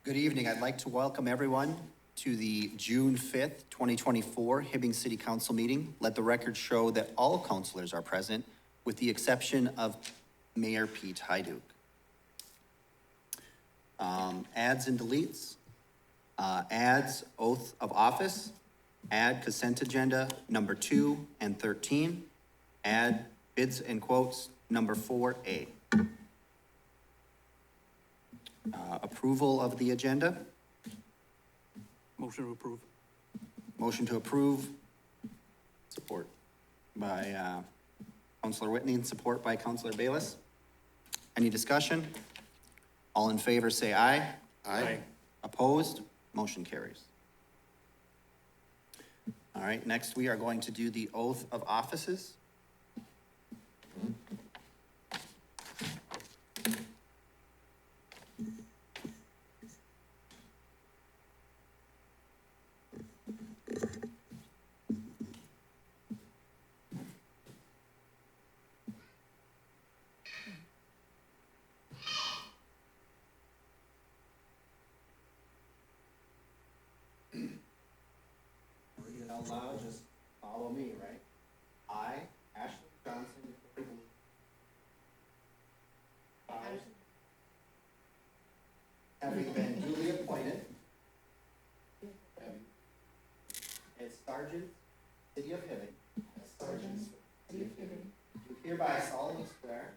Good evening. I'd like to welcome everyone to the June 5th, 2024 Hibbing City Council meeting. Let the record show that all councilors are present, with the exception of Mayor Pete Hyduke. Adds and deletes. Adds oath of office. Add consent agenda number 2 and 13. Add bids and quotes number 4A. Approval of the agenda. Motion to approve. Motion to approve. Support by Councilor Whitney and support by Councilor Bayless. Any discussion? All in favor say aye. Aye. Opposed? Motion carries. All right, next we are going to do the oath of offices. Read it out loud, just follow me, right? I, Ashley Johnson, having been duly appointed as Sergeant, City of Hibbing, do hereby solemnly swear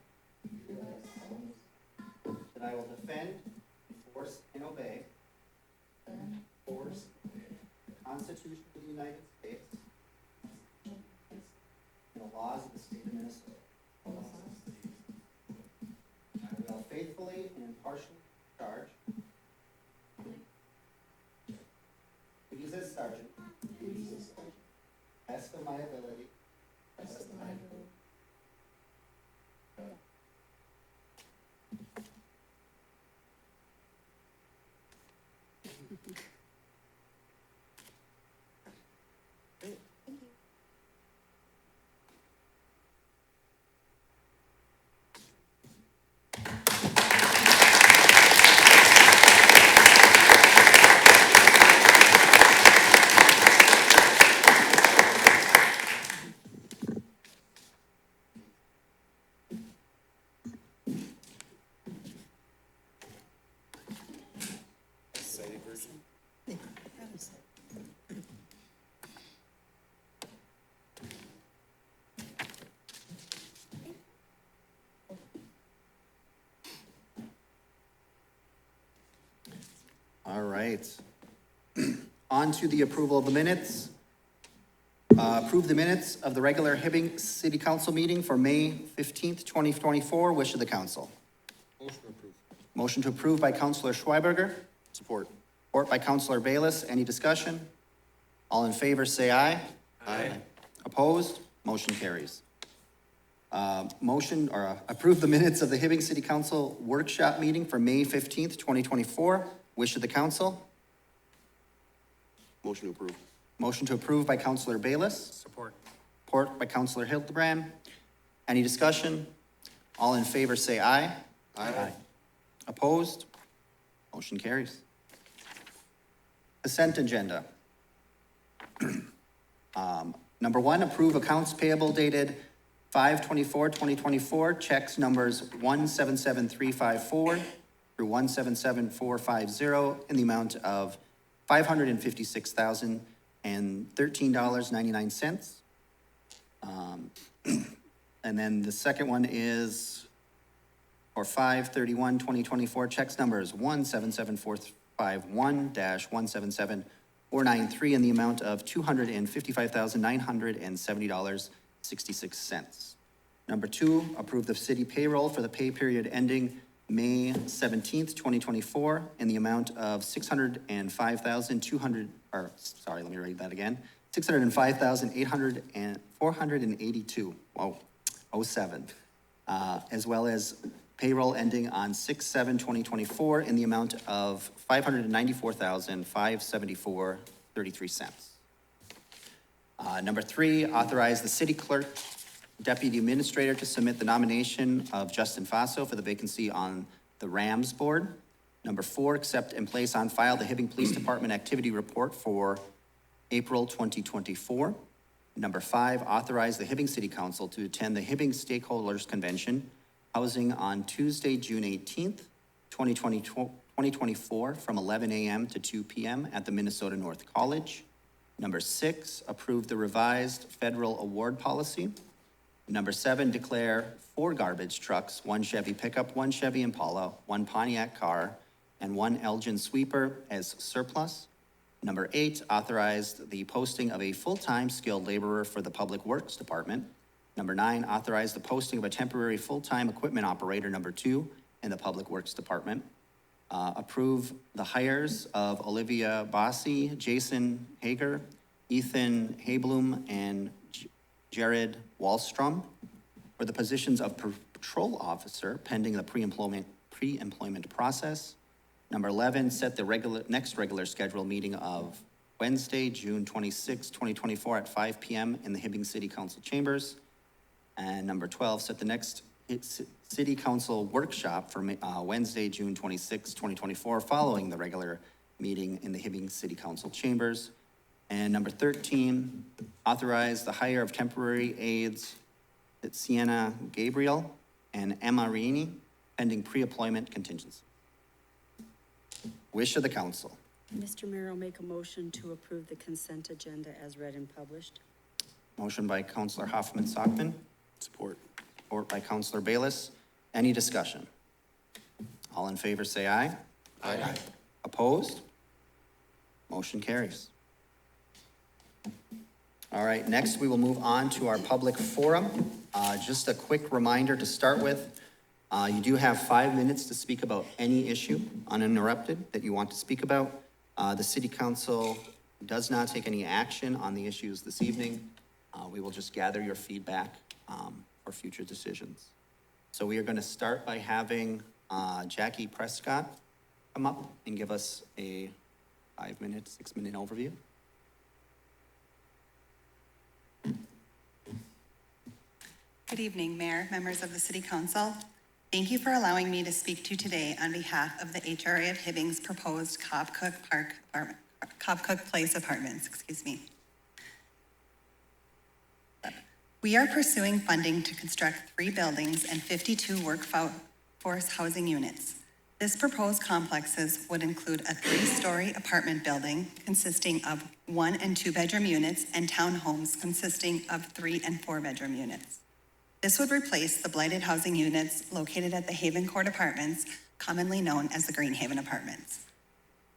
that I will defend, enforce, and obey the Constitution of the United States and the laws of the state of Minnesota. I will faithfully and impartially discharge duties as sergeant, best of my ability, Cited version. All right. On to the approval of the minutes. Approve the minutes of the regular Hibbing City Council meeting for May 15th, 2024. Wish of the council. Motion approved. Motion to approve by Councilor Schweiberger. Support. Support by Councilor Bayless. Any discussion? All in favor say aye. Aye. Opposed? Motion carries. Approve the minutes of the Hibbing City Council workshop meeting for May 15th, 2024. Wish of the council. Motion to approve. Motion to approve by Councilor Bayless. Support. Support by Councilor Hildebrand. Any discussion? All in favor say aye. Aye. Opposed? Motion carries. Consent agenda. Number 1, approve accounts payable dated 5/24/2024, checks numbers 177354 through 177450 in the amount of $556,013.99. And then the second one is for 5/31/2024, checks numbers 177451-177493 in the amount of $255,970.66. Number 2, approve the city payroll for the pay period ending May 17th, 2024 in the amount of $605,882.07, as well as payroll ending on 6/7/2024 in the amount of $594,574.33. Number 3, authorize the city clerk deputy administrator to submit the nomination of Justin Faso for the vacancy on the Rams board. Number 4, accept and place on file the Hibbing Police Department Activity Report for April 2024. Number 5, authorize the Hibbing City Council to attend the Hibbing Stakeholders Convention, housing on Tuesday, June 18th, 2024, from 11 a.m. to 2 p.m. at the Minnesota North College. Number 6, approve the revised federal award policy. Number 7, declare 4 garbage trucks, 1 Chevy pickup, 1 Chevy Impala, 1 Pontiac car, and 1 Elgin sweeper as surplus. Number 8, authorized the posting of a full-time skilled laborer for the Public Works Department. Number 9, authorized the posting of a temporary full-time equipment operator, number 2, in the Public Works Department. Approve the hires of Olivia Bossi, Jason Hager, Ethan Hablum, and Jared Wallstrom for the positions of patrol officer pending the pre-employment process. Number 11, set the next regular scheduled meeting of Wednesday, June 26, 2024 at 5 p.m. in the Hibbing City Council chambers. And number 12, set the next City Council workshop for Wednesday, June 26, 2024, following the regular meeting in the Hibbing City Council chambers. And number 13, authorize the hire of temporary aides at Sienna Gabriel and Emma Rini, pending pre-employment contingency. Wish of the council. Mr. Mayor, I'll make a motion to approve the consent agenda as read and published. Motion by Councilor Hoffman-Sockman. Support. Support by Councilor Bayless. Any discussion? All in favor say aye. Aye. Opposed? Motion carries. All right, next we will move on to our public forum. Just a quick reminder to start with. You do have 5 minutes to speak about any issue uninterrupted that you want to speak about. The City Council does not take any action on the issues this evening. We will just gather your feedback for future decisions. So we are going to start by having Jackie Prescott come up and give us a 5-minute, 6-minute overview. Good evening, Mayor, members of the City Council. Thank you for allowing me to speak to you today on behalf of the HRA of Hibbing's proposed Cobb Cook Place Apartments, We are pursuing funding to construct 3 buildings and 52 workforce housing units. This proposed complexes would include a 3-story apartment building consisting of 1 and 2 bedroom units and townhomes consisting of 3 and 4 bedroom units. This would replace the blighted housing units located at the Haven Court Apartments, commonly known as the Greenhaven Apartments.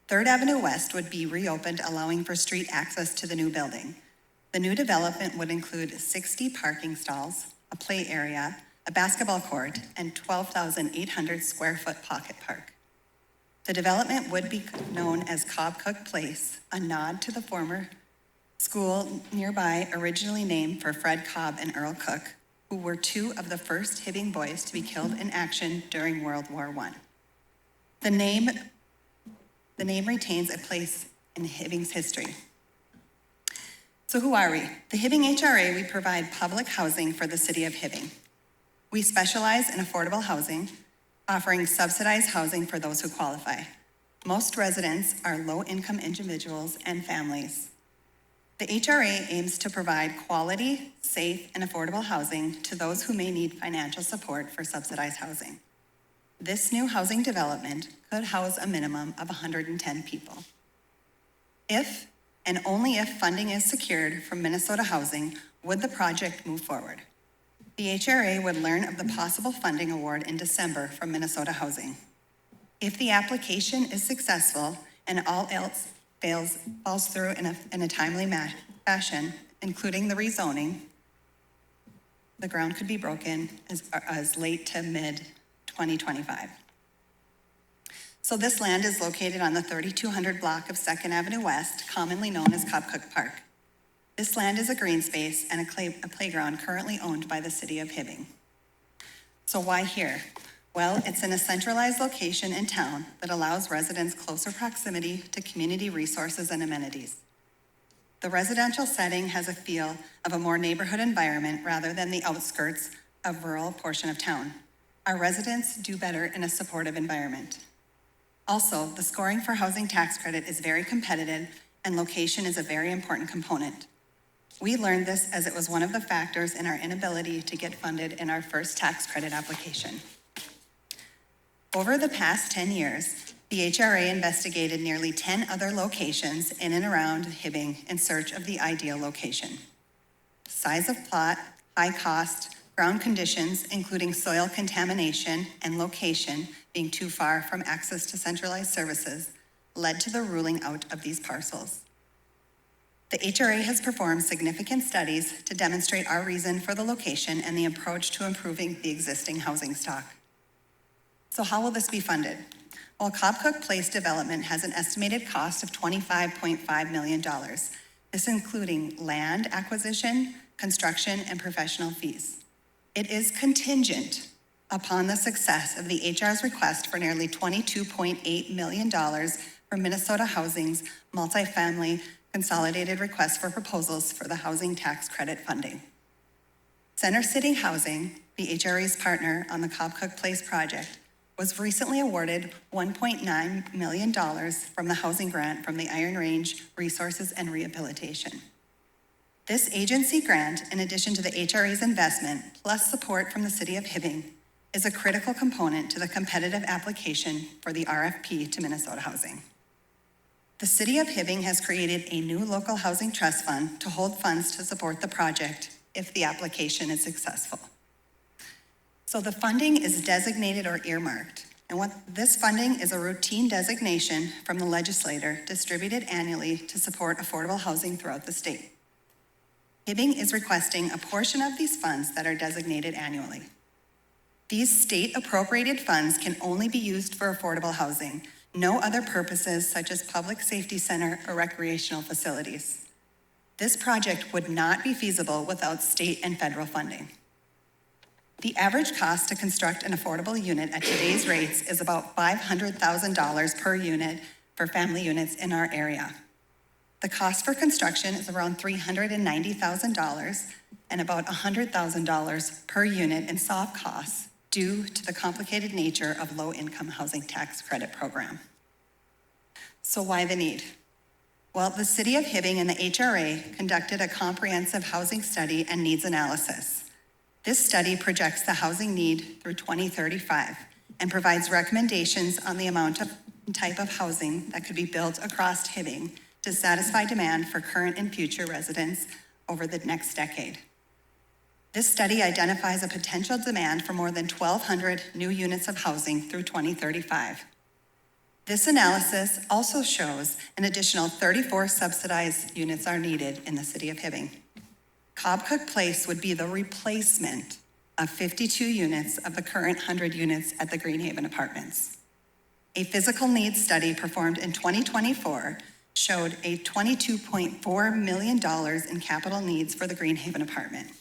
3rd Avenue West would be reopened, allowing for street access to the new building. The new development would include 60 parking stalls, a play area, a basketball court, and 12,800 square foot pocket park. The development would be known as Cobb Cook Place, a nod to the former school nearby, originally named for Fred Cobb and Earl Cook, who were 2 of the first Hibbing boys to be killed in action during World War I. The name retains a place in Hibbing's history. So who are we? The Hibbing HRA, we provide public housing for the city of Hibbing. We specialize in affordable housing, offering subsidized housing for those who qualify. Most residents are low-income individuals and families. The HRA aims to provide quality, safe, and affordable housing to those who may need financial support for subsidized housing. This new housing development could house a minimum of 110 people. If and only if funding is secured from Minnesota Housing would the project move forward. The HRA would learn of the possible funding award in December from Minnesota Housing. If the application is successful and all else falls through in a timely fashion, including the rezoning, the ground could be broken as late to mid-2025. So this land is located on the 3200 block of 2nd Avenue West, commonly known as Cobb Cook Park. This land is a green space and a playground currently owned by the city of Hibbing. So why here? Well, it's in a centralized location in town that allows residents closer proximity to community resources and amenities. The residential setting has a feel of a more neighborhood environment rather than the outskirts of rural portion of town. Our residents do better in a supportive environment. Also, the scoring for housing tax credit is very competitive, and location is a very important component. We learned this as it was one of the factors in our inability to get funded in our first tax credit application. Over the past 10 years, the HRA investigated nearly 10 other locations in and around Hibbing in search of the ideal location. Size of plot, high cost, ground conditions, including soil contamination and location being too far from access to centralized services, led to the ruling out of these parcels. The HRA has performed significant studies to demonstrate our reason for the location and the approach to improving the existing housing stock. So how will this be funded? Well, Cobb Cook Place development has an estimated cost of $25.5 million. This including land acquisition, construction, and professional fees. It is contingent upon the success of the HR's request for nearly $22.8 million for Minnesota Housing's multifamily consolidated request for proposals for the housing tax credit funding. Center City Housing, the HRA's partner on the Cobb Cook Place project, was recently awarded $1.9 million from the housing grant from the Iron Range Resources and Rehabilitation. This agency grant, in addition to the HRA's investment, plus support from the City of Hibbing, is a critical component to the competitive application for the RFP to Minnesota Housing. The City of Hibbing has created a new local housing trust fund to hold funds to support the project if the application is successful. So the funding is designated or earmarked, and what this funding is a routine designation from the legislator distributed annually to support affordable housing throughout the state. Hibbing is requesting a portion of these funds that are designated annually. These state appropriated funds can only be used for affordable housing, no other purposes such as public safety center or recreational facilities. This project would not be feasible without state and federal funding. The average cost to construct an affordable unit at today's rates is about $500,000 per unit for family units in our area. The cost for construction is around $390,000 and about $100,000 per unit in soft costs due to the complicated nature of low-income housing tax credit program. So why the need? Well, the City of Hibbing and the HRA conducted a comprehensive housing study and needs analysis. This study projects the housing need through 2035 and provides recommendations on the amount of type of housing that could be built across Hibbing to satisfy demand for current and future residents over the next decade. This study identifies a potential demand for more than 1,200 new units of housing through 2035. This analysis also shows an additional 34 subsidized units are needed in the City of Hibbing. Cobb Cook Place would be the replacement of 52 units of the current 100 units at the Greenhaven Apartments. A physical needs study performed in 2024 showed a $22.4 million in capital needs for the Greenhaven Apartment.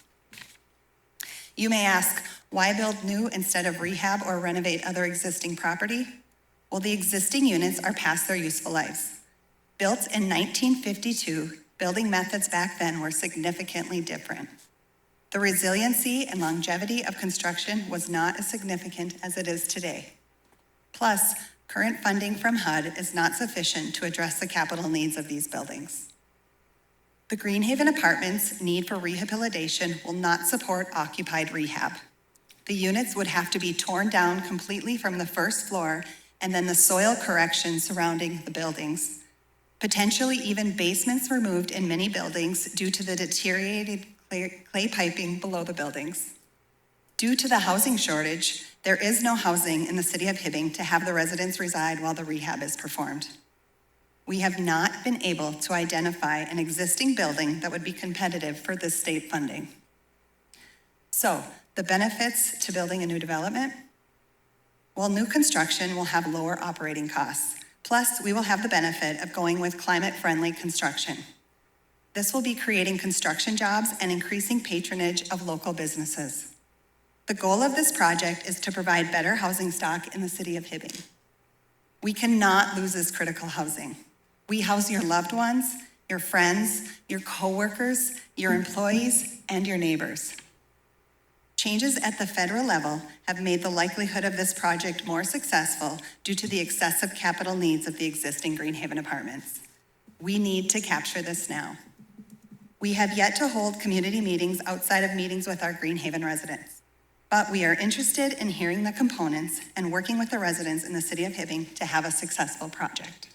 You may ask, why build new instead of rehab or renovate other existing property? Well, the existing units are past their useful lives. Built in 1952, building methods back then were significantly different. The resiliency and longevity of construction was not as significant as it is today. Plus, current funding from HUD is not sufficient to address the capital needs of these buildings. The Greenhaven Apartments' need for rehabilitation will not support occupied rehab. The units would have to be torn down completely from the first floor and then the soil correction surrounding the buildings. Potentially even basements removed in many buildings due to the deteriorated clay piping below the buildings. Due to the housing shortage, there is no housing in the City of Hibbing to have the residents reside while the rehab is performed. We have not been able to identify an existing building that would be competitive for this state funding. So, the benefits to building a new development? Well, new construction will have lower operating costs. Plus, we will have the benefit of going with climate-friendly construction. This will be creating construction jobs and increasing patronage of local businesses. The goal of this project is to provide better housing stock in the City of Hibbing. We cannot lose this critical housing. We house your loved ones, your friends, your coworkers, your employees, and your neighbors. Changes at the federal level have made the likelihood of this project more successful due to the excessive capital needs of the existing Greenhaven apartments. We need to capture this now. We have yet to hold community meetings outside of meetings with our Greenhaven residents, but we are interested in hearing the components and working with the residents in the city of Hibbing to have a successful project.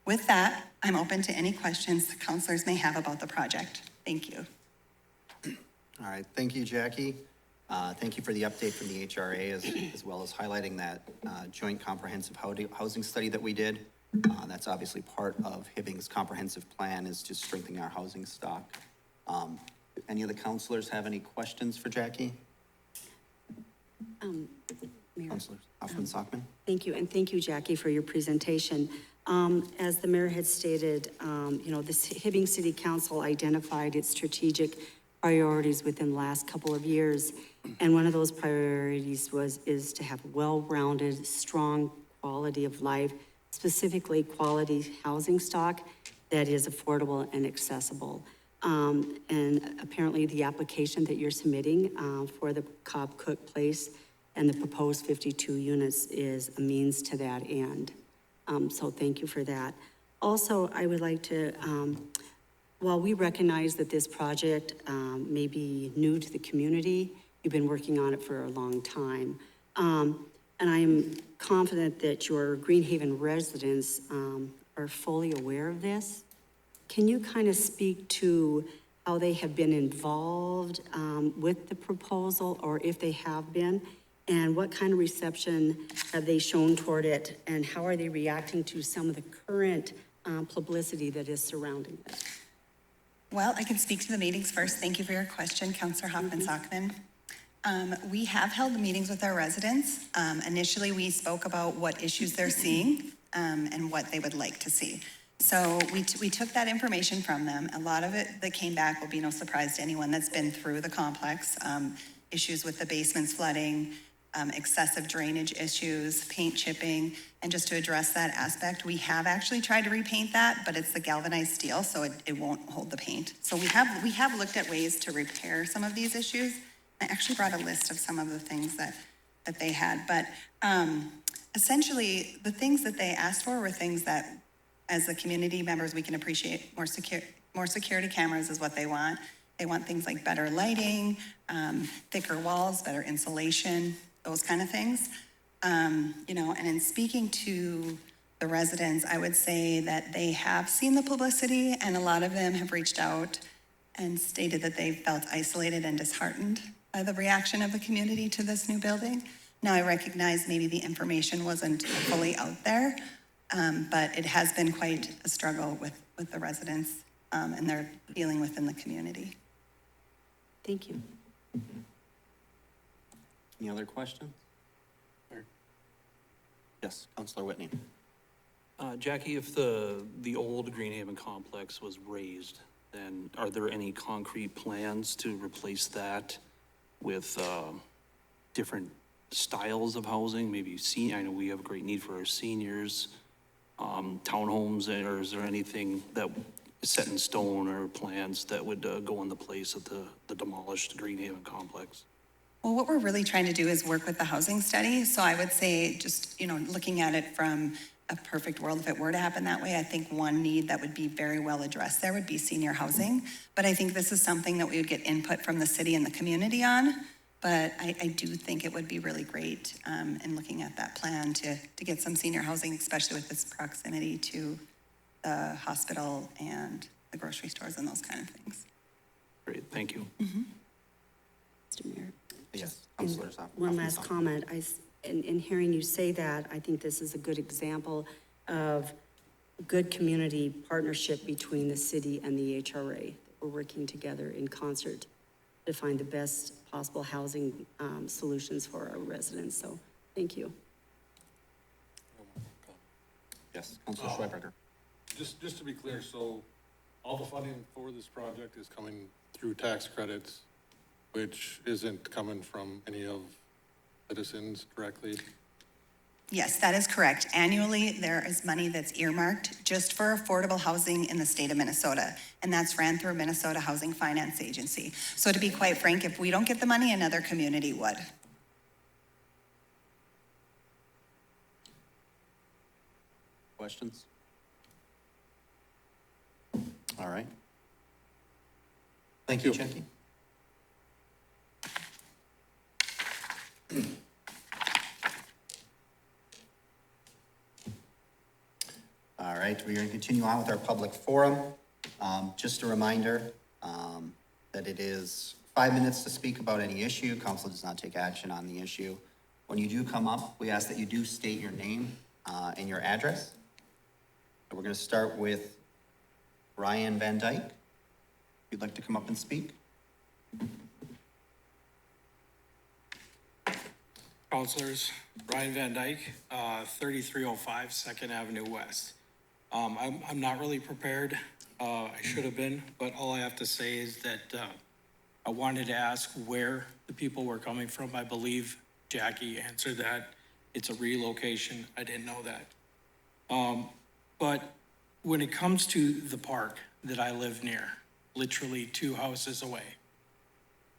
With that, I'm open to any questions the councilors may have about the project. Thank you. All right, thank you, Jackie. Thank you for the update from the HRA as well as highlighting that joint comprehensive housing study that we did. That's obviously part of Hibbing's comprehensive plan is just strengthening our housing stock. Any of the counselors have any questions for Jackie? Mayor. Counselors Hoffman Sockman? Thank you, and thank you, Jackie, for your presentation. As the mayor had stated, this Hibbing City Council identified its strategic priorities within the last couple of years. And one of those priorities is to have well-rounded, strong quality of life, specifically quality housing stock that is affordable and accessible. And apparently the application that you're submitting for the Cobb Cook Place and the proposed 52 units is a means to that end. So thank you for that. Also, I would like to, while we recognize that this project may be new to the community, you've been working on it for a long time. And I am confident that your Greenhaven residents are fully aware of this. Can you kind of speak to how they have been involved with the proposal, or if they have been? And what kind of reception have they shown toward it? And how are they reacting to some of the current publicity that is surrounding it? Well, I can speak to the meetings first. Thank you for your question, Councilor Hoffman Sockman. We have held meetings with our residents. Initially, we spoke about what issues they're seeing and what they would like to see. So we took that information from them. A lot of it that came back will be no surprise to anyone that's been through the complex. Issues with the basements flooding, excessive drainage issues, paint chipping, and just to address that aspect, we have actually tried to repaint that, but it's the galvanized steel, so it won't hold the paint. So we have looked at ways to repair some of these issues. I actually brought a list of some of the things that they had, but essentially the things that they asked for were things that, as the community members, we can appreciate. More security cameras is what they want. They want things like better lighting, thicker walls, better insulation, those kind of things. And in speaking to the residents, I would say that they have seen the publicity, and a lot of them have reached out and stated that they felt isolated and disheartened by the reaction of the community to this new building. Now, I recognize maybe the information wasn't fully out there, but it has been quite a struggle with the residents and their feeling within the community. Thank you. Any other questions? Yes, Councilor Whitney. Jackie, if the old Greenhaven complex was raised, then are there any concrete plans to replace that with different styles of housing? Maybe I know we have a great need for our seniors, townhomes, or is there anything that is set in stone or plans that would go in the place of the demolished Greenhaven complex? Well, what we're really trying to do is work with the housing study. So I would say just, looking at it from a perfect world, if it were to happen that way, I think one need that would be very well addressed there would be senior housing. But I think this is something that we would get input from the city and the community on. But I do think it would be really great in looking at that plan to get some senior housing, especially with this proximity to the hospital and the grocery stores and those kind of things. Great, thank you. Mr. Mayor. Yes, Councilor Hoffman. One last comment. In hearing you say that, I think this is a good example of good community partnership between the city and the HRA. We're working together in concert to find the best possible housing solutions for our residents. So, thank you. Yes, Councilor Schweberger. Just to be clear, so all the funding for this project is coming through tax credits, which isn't coming from any of citizens directly? Yes, that is correct. Annually, there is money that's earmarked just for affordable housing in the state of Minnesota, and that's ran through Minnesota Housing Finance Agency. So to be quite frank, if we don't get the money, another community would. Questions? All right. Thank you, Jackie. All right, we're going to continue on with our public forum. Just a reminder that it is 5 minutes to speak about any issue. Council does not take action on the issue. When you do come up, we ask that you do state your name and your address. So we're going to start with Ryan Van Dyke. If you'd like to come up and speak. Councilors, Ryan Van Dyke, 3305 Second Avenue West. I'm not really prepared. I should have been, but all I have to say is that I wanted to ask where the people were coming from. I believe Jackie answered that. It's a relocation. I didn't know that. But when it comes to the park that I live near, literally 2 houses away,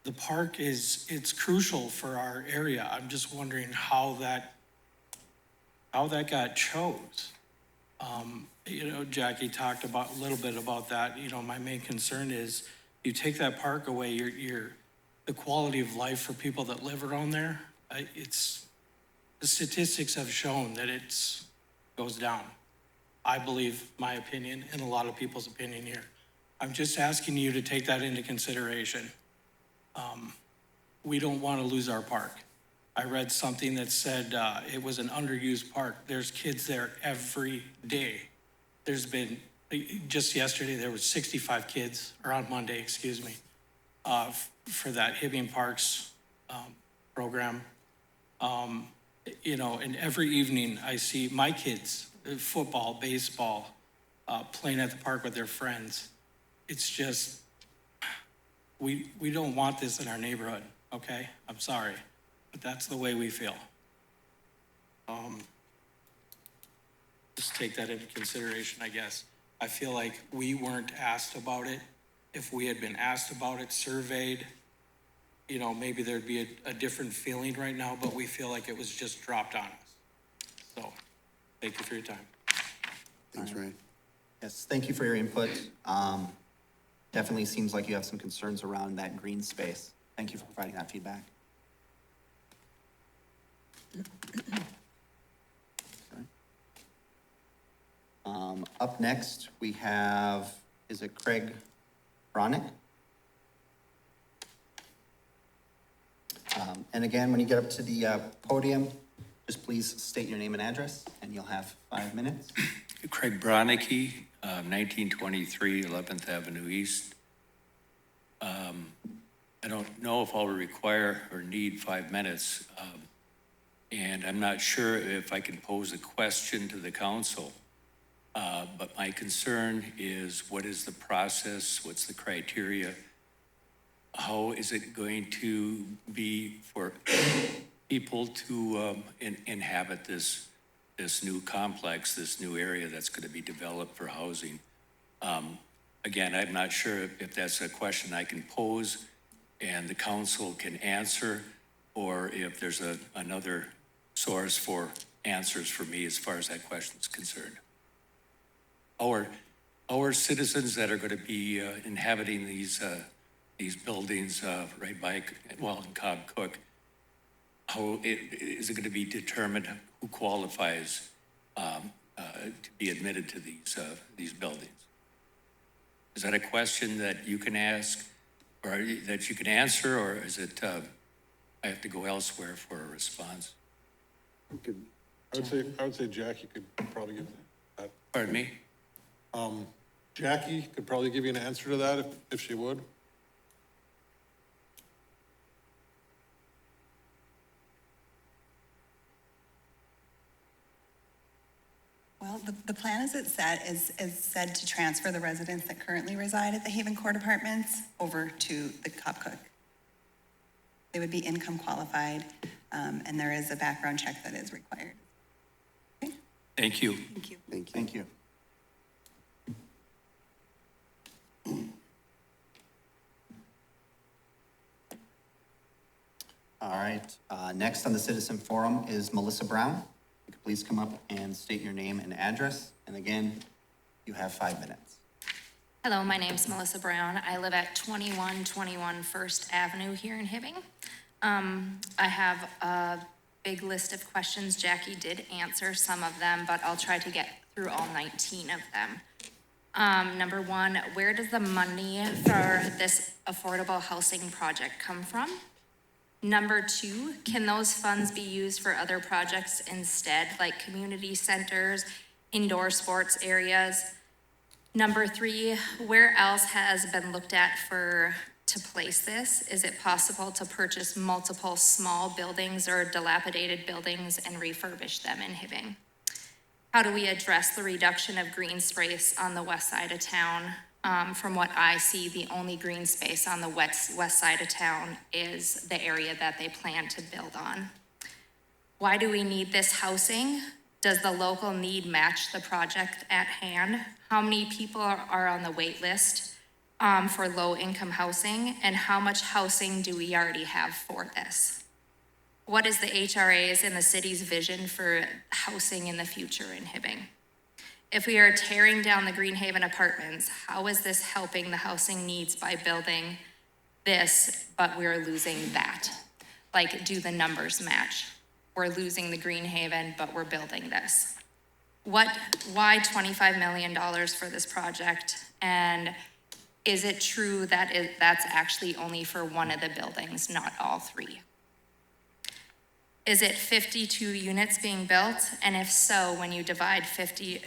the park it's crucial for our area. I'm just wondering how that got chose. Jackie talked about a little bit about that. My main concern is you take that park away, the quality of life for people that live around there. The statistics have shown that it goes down. I believe my opinion and a lot of people's opinion here. I'm just asking you to take that into consideration. We don't want to lose our park. I read something that said it was an underused park. There's kids there every day. There's been, just yesterday, there was 65 kids, or on Monday, excuse me, for that Hibbing Parks program. And every evening I see my kids, football, baseball, playing at the park with their friends. It's just, we don't want this in our neighborhood, okay? I'm sorry, but that's the way we feel. Just take that into consideration, I guess. I feel like we weren't asked about it. If we had been asked about it, surveyed, maybe there'd be a different feeling right now, but we feel like it was just dropped on us. So, thank you for your time. Thanks, Ryan. Yes, thank you for your input. Definitely seems like you have some concerns around that green space. Thank you for providing that feedback. Up next, we have, is it Craig Bronick? And again, when you get up to the podium, just please state your name and address, and you'll have 5 minutes. Craig Bronicky, 1923 11th Avenue East. I don't know if I'll require or need 5 minutes, and I'm not sure if I can pose a question to the council. But my concern is, what is the process? What's the criteria? How is it going to be for people to inhabit this new complex, this new area that's going to be developed for housing? Again, I'm not sure if that's a question I can pose and the council can answer, or if there's another source for answers for me as far as that question is concerned. Our citizens that are going to be inhabiting these buildings right by, in Cobb Cook, how is it going to be determined who qualifies to be admitted to these buildings? Is that a question that you can ask, or that you can answer, or is it I have to go elsewhere for a response? I would say Jackie could probably give that. Pardon me? Jackie could probably give you an answer to that if she would. Well, the plan as it's set is said to transfer the residents that currently reside at the Haven Court Apartments over to the Cobb Cook. They would be income qualified, and there is a background check that is required. Thank you. Thank you. Thank you. Thank you. All right, next on the citizen forum is Melissa Brown. You could please come up and state your name and address. And again, you have 5 minutes. Hello, my name's Melissa Brown. I live at 2121 First Avenue here in Hibbing. I have a big list of questions. Jackie did answer some of them, but I'll try to get through all 19 of them. Number one, where does the money for this affordable housing project come from? Number two, can those funds be used for other projects instead, like community centers, indoor sports areas? Number three, where else has been looked at to place this? Is it possible to purchase multiple small buildings or dilapidated buildings and refurbish them in Hibbing? How do we address the reduction of green space on the west side of town? From what I see, the only green space on the west side of town is the area that they plan to build on. Why do we need this housing? Does the local need match the project at hand? How many people are on the wait list for low-income housing? And how much housing do we already have for this? What is the HRA's and the city's vision for housing in the future in Hibbing? If we are tearing down the Greenhaven apartments, how is this helping the housing needs by building this, but we're losing that? Like, do the numbers match? We're losing the Greenhaven, but we're building this. Why $25 million for this project? And is it true that that's actually only for one of the buildings, not all three? Is it 52 units being built? And if so, when you divide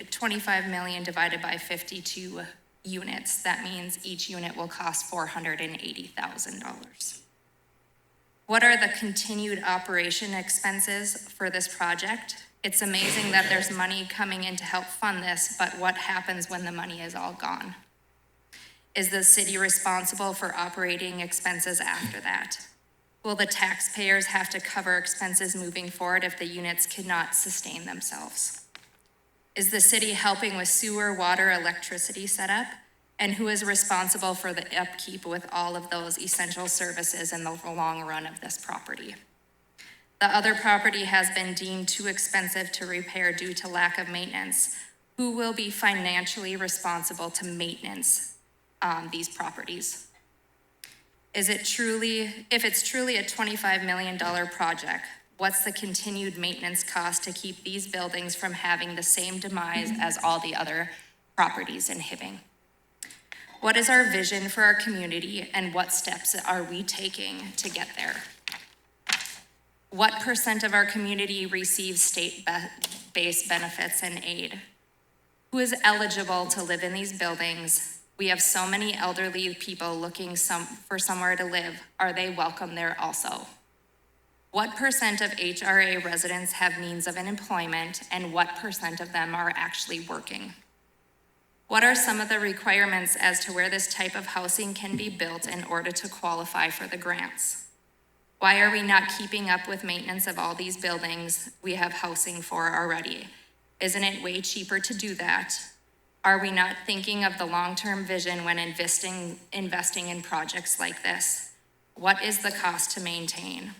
25 million divided by 52 units, that means each unit will cost $480,000. What are the continued operation expenses for this project? It's amazing that there's money coming in to help fund this, but what happens when the money is all gone? Is the city responsible for operating expenses after that? Will the taxpayers have to cover expenses moving forward if the units cannot sustain themselves? Is the city helping with sewer, water, electricity setup? And who is responsible for the upkeep with all of those essential services in the long run of this property? The other property has been deemed too expensive to repair due to lack of maintenance. Who will be financially responsible to maintenance these properties? If it's truly a $25 million project, what's the continued maintenance cost to keep these buildings from having the same demise as all the other properties in Hibbing? What is our vision for our community and what steps are we taking to get there? What % of our community receives state-based benefits and aid? Who is eligible to live in these buildings? We have so many elderly people looking for somewhere to live. Are they welcome there also? What % of HRA residents have means of employment and what % of them are actually working? What are some of the requirements as to where this type of housing can be built in order to qualify for the grants? Why are we not keeping up with maintenance of all these buildings we have housing for already? Isn't it way cheaper to do that? Are we not thinking of the long-term vision when investing in projects like this? What is the cost to maintain?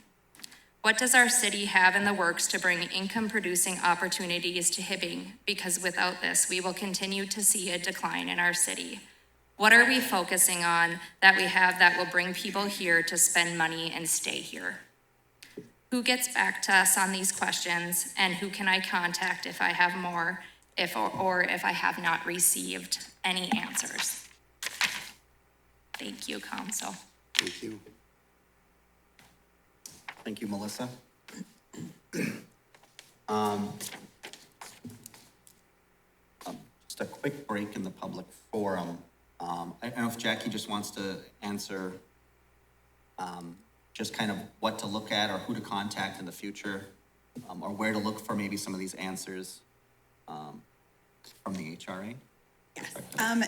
What does our city have in the works to bring income-producing opportunities to Hibbing? Because without this, we will continue to see a decline in our city. What are we focusing on that we have that will bring people here to spend money and stay here? Who gets back to us on these questions, and who can I contact if I have more? Or if I have not received any answers. Thank you, Council. Thank you. Thank you, Melissa. Just a quick break in the public forum. I don't know if Jackie just wants to answer just kind of what to look at or who to contact in the future, or where to look for maybe some of these answers from the HRA.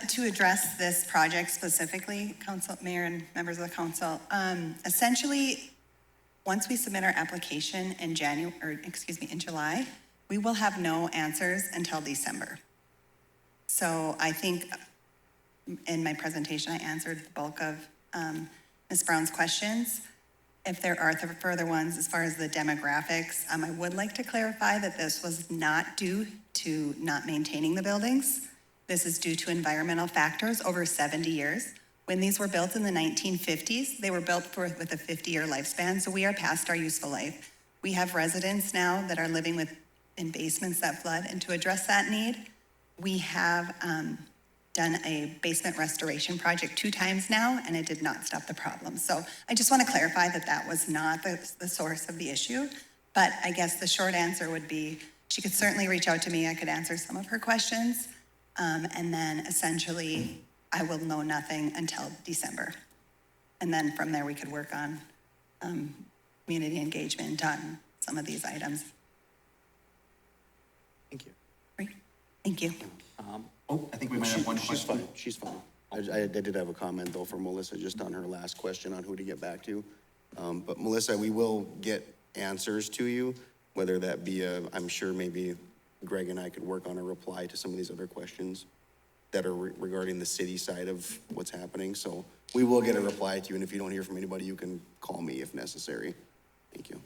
To address this project specifically, Council, Mayor and members of the council, essentially, once we submit our application in July, we will have no answers until December. So I think in my presentation, I answered the bulk of Ms. Brown's questions. If there are further ones as far as the demographics, I would like to clarify that this was not due to not maintaining the buildings. This is due to environmental factors over 70 years. When these were built in the 1950s, they were built with a 50-year lifespan, so we are past our useful life. We have residents now that are living in basements that flood, and to address that need, we have done a basement restoration project 2 times now, and it did not stop the problem. So I just want to clarify that that was not the source of the issue, but I guess the short answer would be, she could certainly reach out to me, I could answer some of her questions, and then essentially, I will know nothing until December. And then from there, we could work on community engagement on some of these items. Thank you. Great. Thank you. I think we might have one She's question. fine, she's fine. I did have a comment though for Melissa, just on her last question on who to get back to. But Melissa, we will get answers to you, whether that be I'm sure maybe Greg and I could work on a reply to some of these other questions that are regarding the city side of what's happening. So we will get a reply to you, and if you don't hear from anybody, you can call me if necessary. Thank you.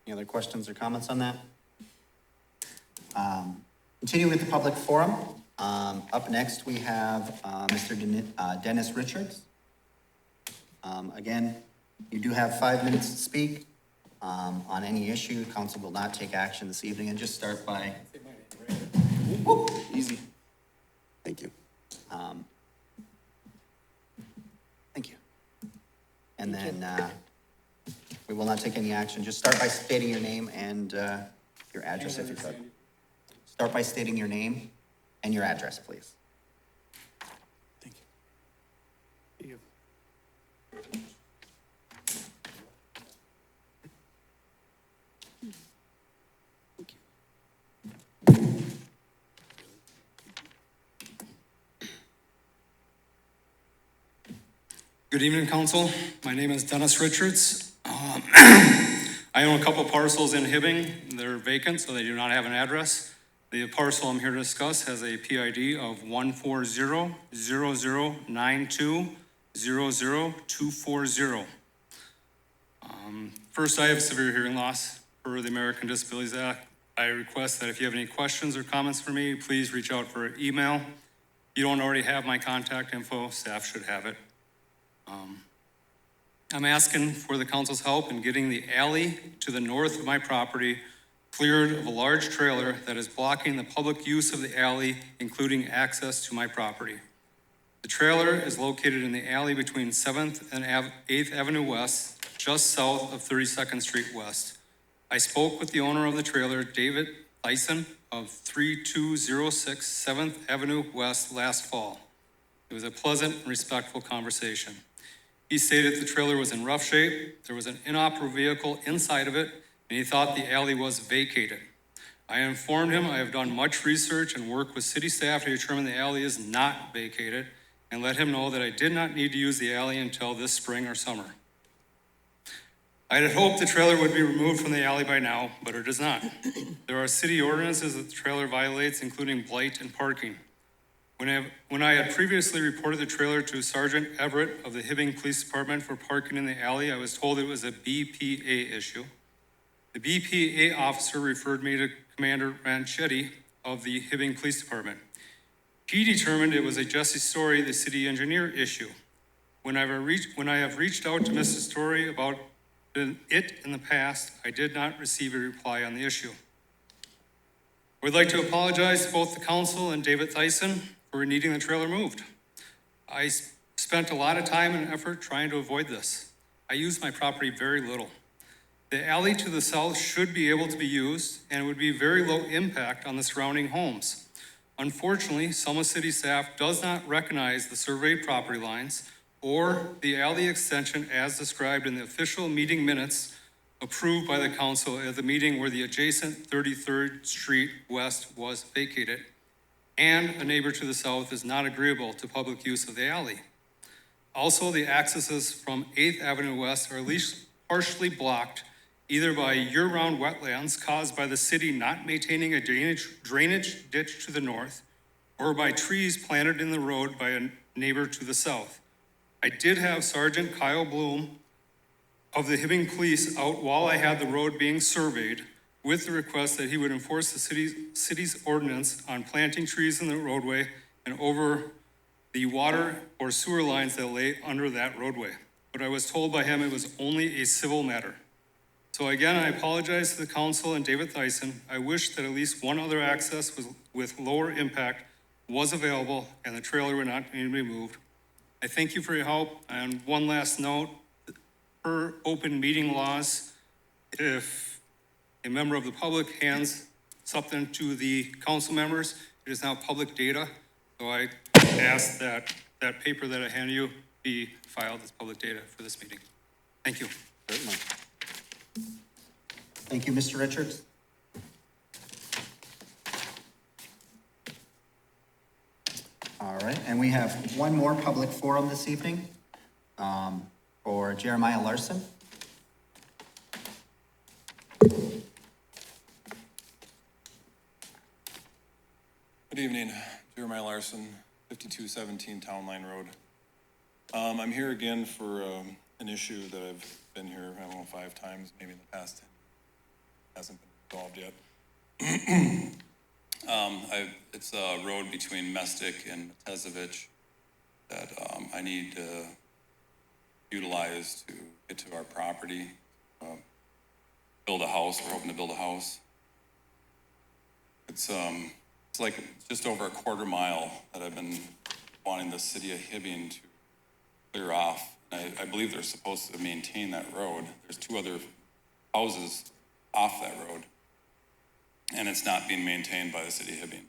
Any other questions or comments on that? Continuing with the public forum, up next we have Mr. Dennis Richards. Again, you do have 5 minutes to speak on any issue. Council will not take action this evening, and just start by. Woo, easy. Thank you. Thank you. And then we will not take any action. Just start by stating your name and your address if you could. Start by stating your name and your address, please. Thank you. Good evening, council. My name is Dennis Richards. I own a couple parcels in Hibbing. They're vacant, so they do not have an address. The parcel I'm here to discuss has a PID of 140-0092-00240. First, I have severe hearing loss per the American Disabilities Act. I request that if you have any questions or comments for me, please reach out for an email. If you don't already have my contact info, staff should have it. I'm asking for the council's help in getting the alley to the north of my property cleared of a large trailer that is blocking the public use of the alley, including access to my property. The trailer is located in the alley between 7th and 8th Avenue West, just south of 32nd Street West. I spoke with the owner of the trailer, David Tyson, of 3206 7th Avenue West last fall. It was a pleasant and respectful conversation. He stated the trailer was in rough shape, there was an inoperable vehicle inside of it, and he thought the alley was vacated. I informed him I have done much research and work with city staff to determine the alley is not vacated, and let him know that I did not need to use the alley until this spring or summer. I had hoped the trailer would be removed from the alley by now, but it is not. There are city ordinances that the trailer violates, including blight and parking. When I had previously reported the trailer to Sergeant Everett of the Hibbing Police Department for parking in the alley, I was told it was a BPA issue. The BPA officer referred me to Commander Ranchetti of the Hibbing Police Department. He determined it was a Jesse Story, the city engineer, issue. When I have reached out to Mrs. Story about it in the past, I did not receive a reply on the issue. I would like to apologize to both the council and David Tyson for needing the trailer moved. I spent a lot of time and effort trying to avoid this. I use my property very little. The alley to the south should be able to be used, and it would be very low impact on the surrounding homes. Unfortunately, Selma City staff does not recognize the surveyed property lines or the alley extension as described in the official meeting minutes approved by the council at the meeting where the adjacent 33rd Street West was vacated, and a neighbor to the south is not agreeable to public use of the alley. Also, the accesses from 8th Avenue West are at least partially blocked, either by year-round wetlands caused by the city not maintaining a drainage ditch to the north, or by trees planted in the road by a neighbor to the south. I did have Sergeant Kyle Bloom of the Hibbing Police out while I had the road being surveyed, with the request that he would enforce the city's ordinance on planting trees in the roadway and over the water or sewer lines that lay under that roadway. But I was told by him it was only a civil matter. So again, I apologize to the council and David Thyssen. I wish that at least one other access with lower impact was available and the trailer would not be removed. I thank you for your help. And one last note, per open meeting laws, if a member of the public hands something to the council members, it is now public data. So I ask that that paper that I hand you be filed as public data for this meeting. Thank you. Certainly. Thank you, Mr. Richards. All right, and we have one more public forum this evening for Jeremiah Larson. Good evening, Jeremiah Larson, 5217 Town Line Road. I'm here again for an issue that I've been here, I don't know, 5 times, maybe in the past 10. Hasn't been resolved yet. It's a road between Mestic and Matezevich that I need to utilize to get to our property, build a house. We're hoping to build a house. It's like just over a quarter mile that I've been wanting the city of Hibbing to clear off. I believe they're supposed to maintain that road. There's 2 other houses off that road, and it's not being maintained by the city of Hibbing.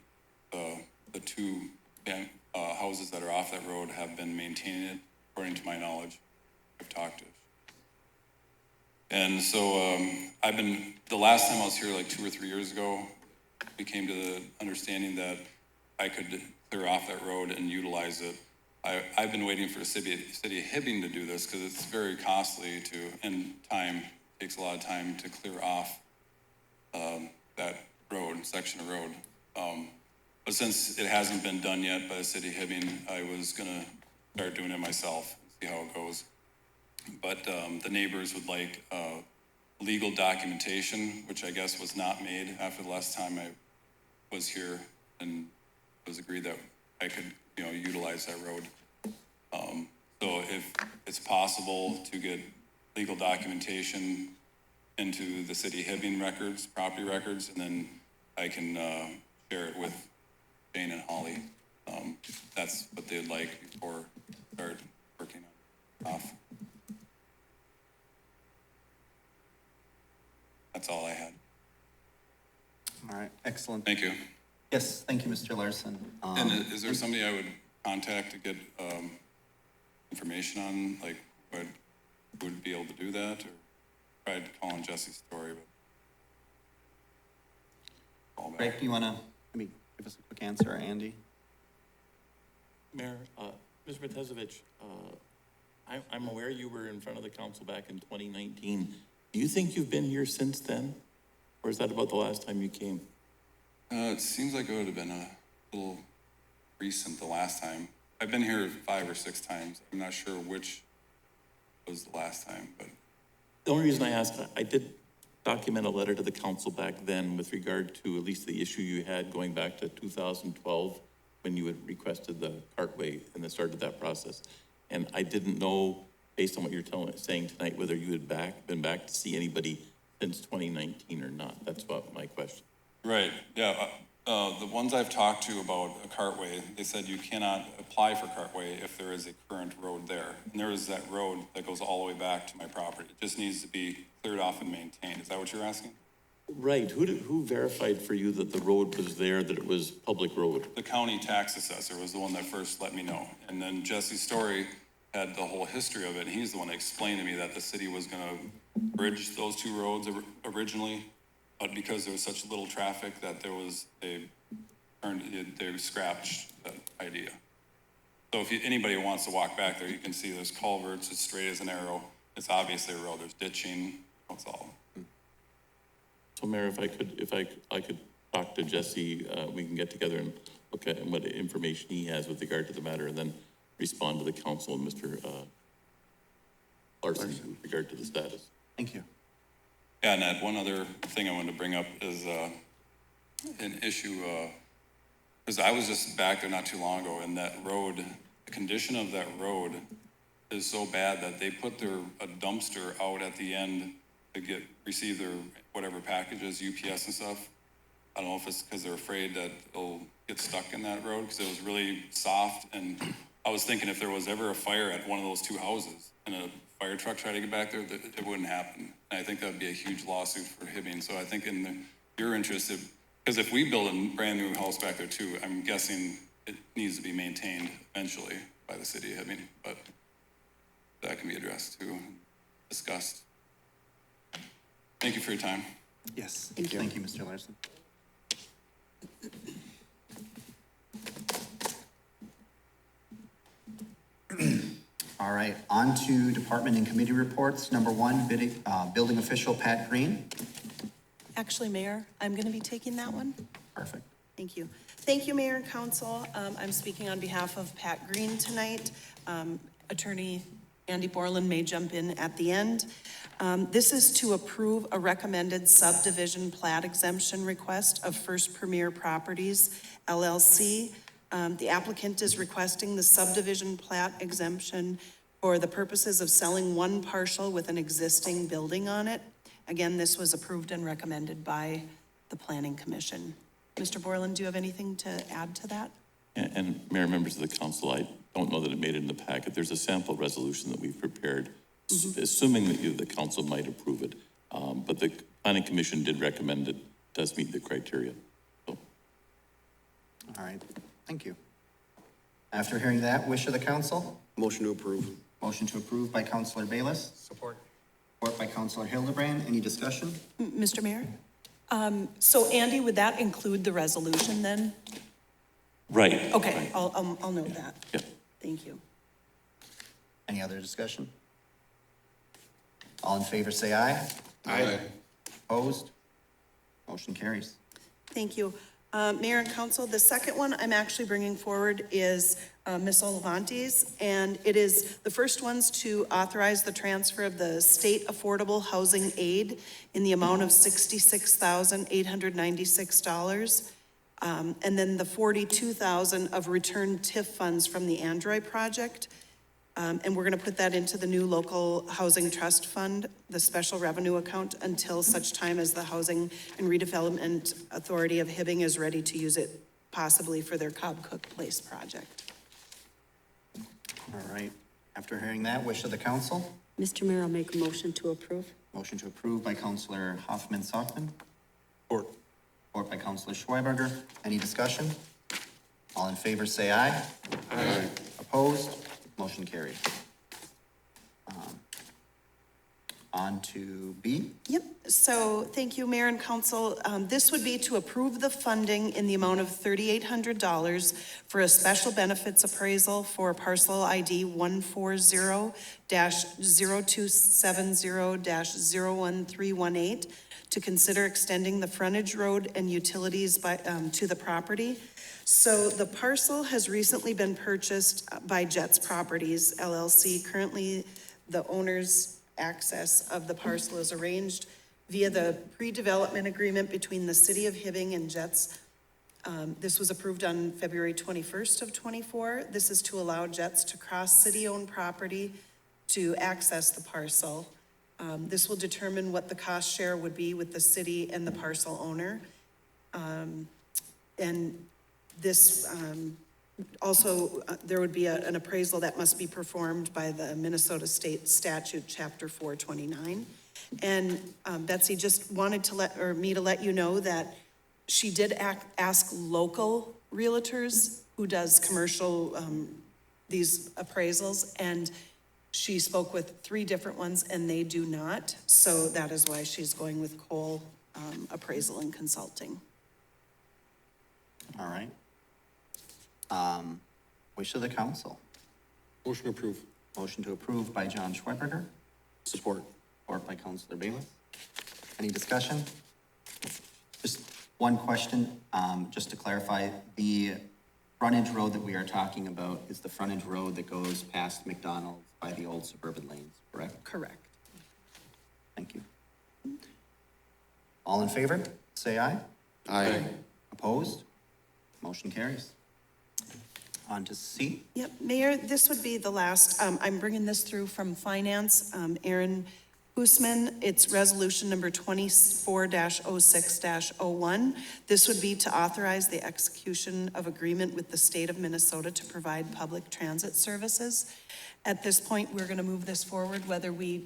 The 2 houses that are off that road have been maintaining it, according to my knowledge. I've talked to. And so the last time I was here like 2 or 3 years ago, we came to the understanding that I could clear off that road and utilize it. I've been waiting for the city of Hibbing to do this because it's very costly and takes a lot of time to clear off that section of road. But since it hasn't been done yet by the city of Hibbing, I was gonna start doing it myself and see how it goes. But the neighbors would like legal documentation, which I guess was not made after the last time I was here, and it was agreed that I could, utilize that road. So if it's possible to get legal documentation into the city of Hibbing records, property records, and then I can share it with Jane and Holly. That's what they'd like before start working off. That's all I had. All right, excellent. Thank you. Yes, thank you, Mr. Larson. And is there somebody I would contact to get information on, like, would be able to do that? Or tried calling Jesse's story, but call back. Greg, do you want to, give us a quick answer, Andy? Mayor, Mr. Matezevich, I'm aware you were in front of the council back in 2019. Do you think you've been here since then? Or is that about the last time you came? It seems like it would have been a little recent the last time. I've been here 5 or 6 times. I'm not sure which was the last time, but. The only reason I asked, I did document a letter to the council back then with regard to at least the issue you had going back to 2012 when you had requested the cartway and the start of that process. And I didn't know, based on what you're saying tonight, whether you had been back to see anybody since 2019 or not. That's what my question. Right, yeah. The ones I've talked to about a cartway, they said you cannot apply for cartway if there is a current road there. And there is that road that goes all the way back to my property. It just needs to be cleared off and maintained. Is that what you're asking? Right. Who verified for you that the road was there, that it was public road? The county tax assessor was the one that first let me know. And then Jesse Story had the whole history of it. And he's the one that explained to me that the city was gonna bridge those 2 roads originally. But because there was such little traffic that they scrapped that idea. So if anybody wants to walk back there, you can see there's culverts, it's straight as an arrow. It's obviously a road, there's ditching, it's all. So Mayor, if I could talk to Jesse, we can get together and look at what information he has with regard to the matter and then respond to the council and Mr. Larson in regard to the status. Thank you. Yeah, and Ed, one other thing I wanted to bring up is an issue, because I was just back there not too long ago, and that road, the condition of that road is so bad that they put a dumpster out at the end to receive their whatever packages, UPS and stuff. I don't know if it's because they're afraid that it'll get stuck in that road, because it was really soft, and I was thinking if there was ever a fire at one of those two houses and a fire truck tried to get back there, that it wouldn't happen. And I think that would be a huge lawsuit for Hibbing. So I think your interest, because if we build a brand new house back there too, I'm guessing it needs to be maintained eventually by the city of Hibbing, but that can be addressed too, discussed. Thank you for your time. Yes. Thank you, Mr. Larson. All right, on to department and committee reports. Number one, building official Pat Green. Actually, Mayor, I'm going to be taking that one. Perfect. Thank you. Thank you, Mayor and Council. I'm speaking on behalf of Pat Green tonight. Attorney Andy Borland may jump in at the end. This is to approve a recommended subdivision plat exemption request of First Premier Properties, LLC. The applicant is requesting the subdivision plat exemption for the purposes of selling one parcel with an existing building on it. Again, this was approved and recommended by the Planning Commission. Mr. Borland, do you have anything to add to that? And Mayor, members of the council, I don't know that it made it in the packet. There's a sample resolution that we've prepared, assuming that the council might approve it. But the Planning Commission did recommend it does meet the criteria. So. All right, thank you. After hearing that, wish of the council? Motion to approve. Motion to approve by Councilor Bayless. Support. Support by Councilor Hildebrand. Any discussion? Mr. Mayor? So Andy, would that include the resolution then? Right. Okay, I'll note that. Yeah. Thank you. Any other discussion? All in favor, say aye. Aye. Opposed? Motion carries. Thank you. Mayor and Council, the second one I'm actually bringing forward is Ms. Olivante's, and it is the first one's to authorize the transfer of the state affordable housing aid in the amount of $66,896. And then the $42,000 of return TIF funds from the Android project. And we're gonna put that into the new local housing trust fund, the special revenue account, until such time as the Housing and Redevelopment Authority of Hibbing is ready to use it possibly for their Cobb Cook Place project. All right. After hearing that, wish of the council? Mr. Mayor, I'll make a motion to approve. Motion to approve by Councilor Hoffman-Sockman. Support. Support by Councilor Schweberger. Any discussion? All in favor, say aye. Aye. Opposed? Motion carried. On to B. Yep, so thank you, Mayor and Council. This would be to approve the funding in the amount of $3,800 for a special benefits appraisal for parcel ID 140-0270-01318 to consider extending the frontage road and utilities to the property. So the parcel has recently been purchased by Jets Properties LLC. Currently, the owner's access of the parcel is arranged via the pre-development agreement between the City of Hibbing and Jets. This was approved on February 21st of 24. This is to allow Jets to cross city-owned property to access the parcel. This will determine what the cost share would be with the city and the parcel owner. And this also, there would be an appraisal that must be performed by the Minnesota State Statute, Chapter 429. And Betsy just wanted to let you know that she did ask local realtors who does commercial, these appraisals, and she spoke with 3 different ones and they do not. So that is why she's going with Cole Appraisal and Consulting. All right. Wish of the council. Motion to approve. Motion to approve by John Schweberger, Support. support by Counselor Bayless. Any discussion? Just one question, just to clarify, the frontage road that we are talking about is the frontage road that goes past McDonald's by the old suburban lanes, correct? Correct. Thank you. All in favor, say aye. Aye. Opposed? Motion carries. On to C. Yep, Mayor, this would be the last, I'm bringing this through from Finance, Aaron Hoosman. It's resolution number 24-06-01. This would be to authorize the execution of agreement with the state of Minnesota to provide public transit services. At this point, we're going to move this forward, whether we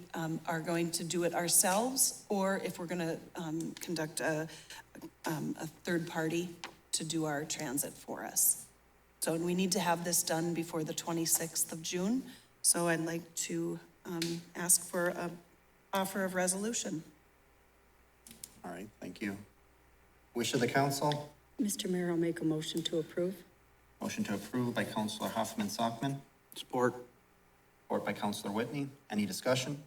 are going to do it ourselves or if we're going to conduct a third party to do our transit for us. So we need to have this done before the 26th of June. So I'd like to ask for an offer of resolution. All right, thank you. Wish of the council. Mr. Mayor, I'll make a motion to approve. Motion to approve by Counselor Huffman Sockman, Support. support by Counselor Whitney. Any discussion?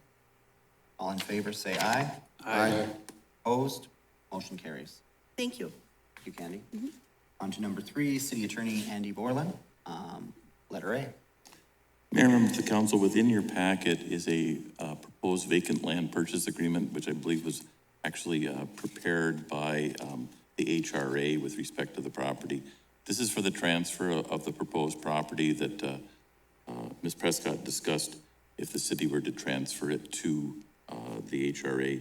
All in favor, say aye. Aye. Opposed? Motion carries. Thank you. Thank you, Candy. On to number 3, City Attorney Andy Borland, letter A. Mayor, members of the council, within your packet is a proposed vacant land purchase agreement, which I believe was actually prepared by the HRA with respect to the property. This is for the transfer of the proposed property that Ms. Prescott discussed if the city were to transfer it to the HRA.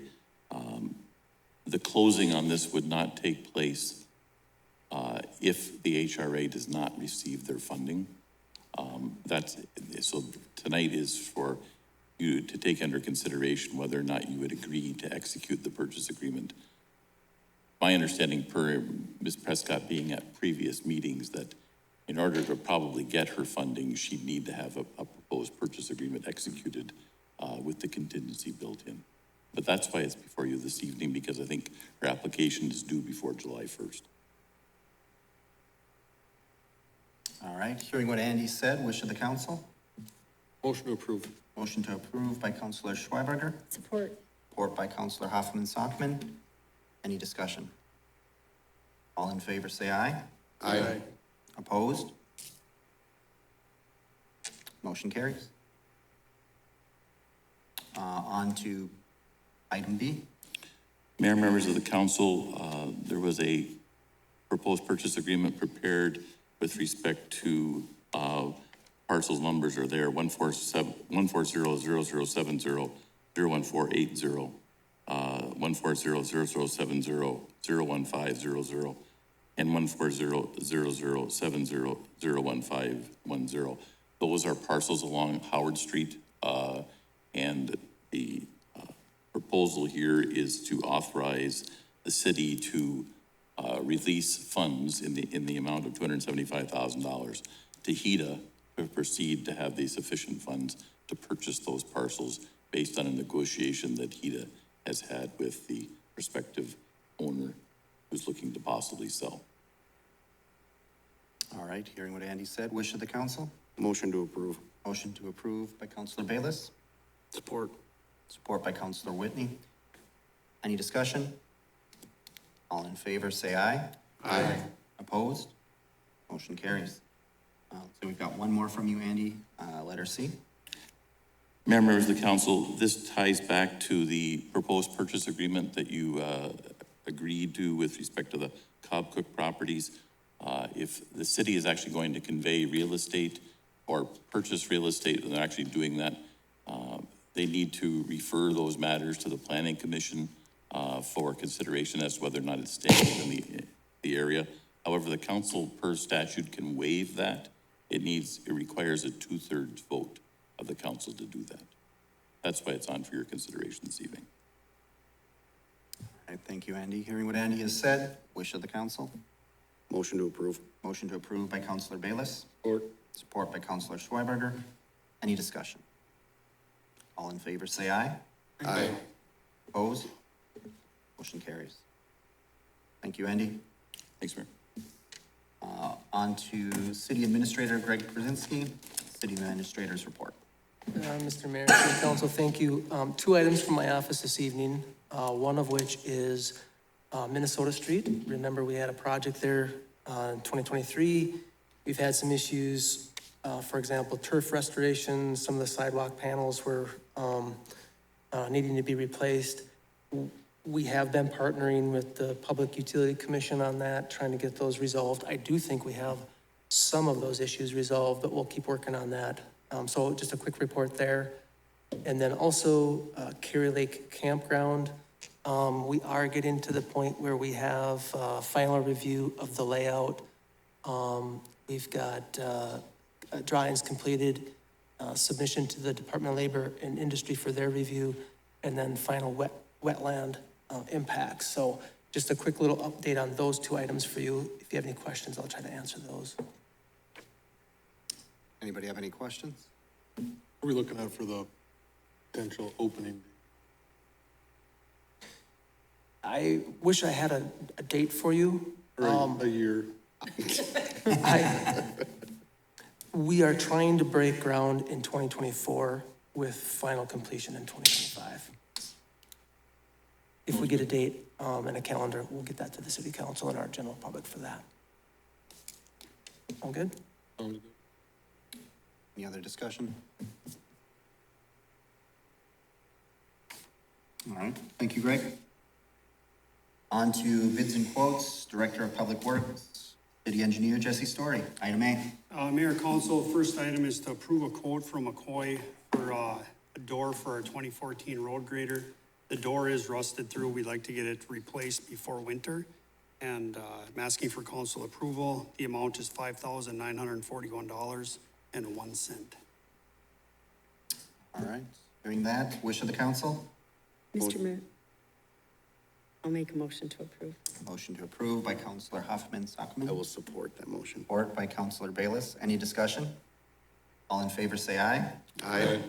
The closing on this would not take place if the HRA does not receive their funding. So tonight is for you to take under consideration whether or not you would agree to execute the purchase agreement. My understanding per Ms. Prescott being at previous meetings that in order to probably get her funding, she'd need to have a proposed purchase agreement executed with the contingency built in. But that's why it's before you this evening, because I think her application is due before July 1st. All right, hearing what Andy said, wish of the council. Motion to approve. Motion to approve by Counselor Schweberger, Support. support by Counselor Huffman Sockman. Any discussion? All in favor, say aye. Aye. Opposed? Motion carries. On to item B. Mayor, members of the council, there was a proposed purchase agreement prepared with respect to parcels numbers are there, 1400070, 01480, 1400070, 01500, and 1400070, 01510. Those are parcels along Howard Street, and the proposal here is to authorize the city to release funds in the amount of $275,000 to HEDA to proceed to have the sufficient funds to purchase those parcels based on a negotiation that HEDA has had with the prospective owner who's looking to possibly sell. All right, hearing what Andy said, wish of the council. Motion to approve. Motion to approve by Counselor Bayless, Support. support by Counselor Whitney. Any discussion? All in favor, say aye. Aye. Opposed? Motion carries. So we've got one more from you, Andy, letter C. Mayor, members of the council, this ties back to the proposed purchase agreement that you agreed to with respect to the Cobb Cook properties. If the city is actually going to convey real estate or purchase real estate, and they're actually doing that, they need to refer those matters to the Planning Commission for consideration as to whether or not it's staying within the area. However, the council per statute can waive that. It requires a 2/3 vote of the council to do that. That's why it's on for your consideration this evening. All right, thank you, Andy. Hearing what Andy has said, wish of the council. Motion to approve. Motion to approve by Counselor Bayless, Support. support by Counselor Schweberger. Any discussion? All in favor, say aye. Aye. Opposed? Motion carries. Thank you, Andy. Thanks, Mayor. On to City Administrator Greg Krasinski, City Administrator's report. Mr. Mayor, City Council, thank you. Two items from my office this evening, one of which is Minnesota Street. Remember, we had a project there in 2023. We've had some issues, for example, turf restoration, some of the sidewalk panels were needing to be replaced. We have been partnering with the Public Utility Commission on that, trying to get those resolved. I do think we have some of those issues resolved, but we'll keep working on that. So just a quick report there. And then also Cary Lake Campground. We are getting to the point where we have final review of the layout. We've got drawings completed, submission to the Department of Labor and Industry for their review, and then final wetland impacts. So just a quick little update on those two items for you. If you have any questions, I'll try to answer those. Anybody have any questions? What are we looking at for the potential opening? I wish I had a date for you. Or a year? We are trying to break ground in 2024 with final completion in 2025. If we get a date and a calendar, we'll get that to the city council and our general public for that. All good? Sounds good. Any other discussion? All right, thank you, Greg. On to bids and quotes, Director of Public Works, City Engineer Jesse Story, item A. Mayor, Council, first item is to approve a quote from McCoy for a door for our 2014 road grader. The door is rusted through. We'd like to get it replaced before winter. And I'm asking for council approval. The amount is $5,941.01. All right, hearing that, wish of the council? Mr. Mayor, I'll make a motion to approve. Motion to approve by Counselor Huffman Sockman. I will support that motion. Support by Counselor Bayless. Any discussion? All in favor, say aye. Aye.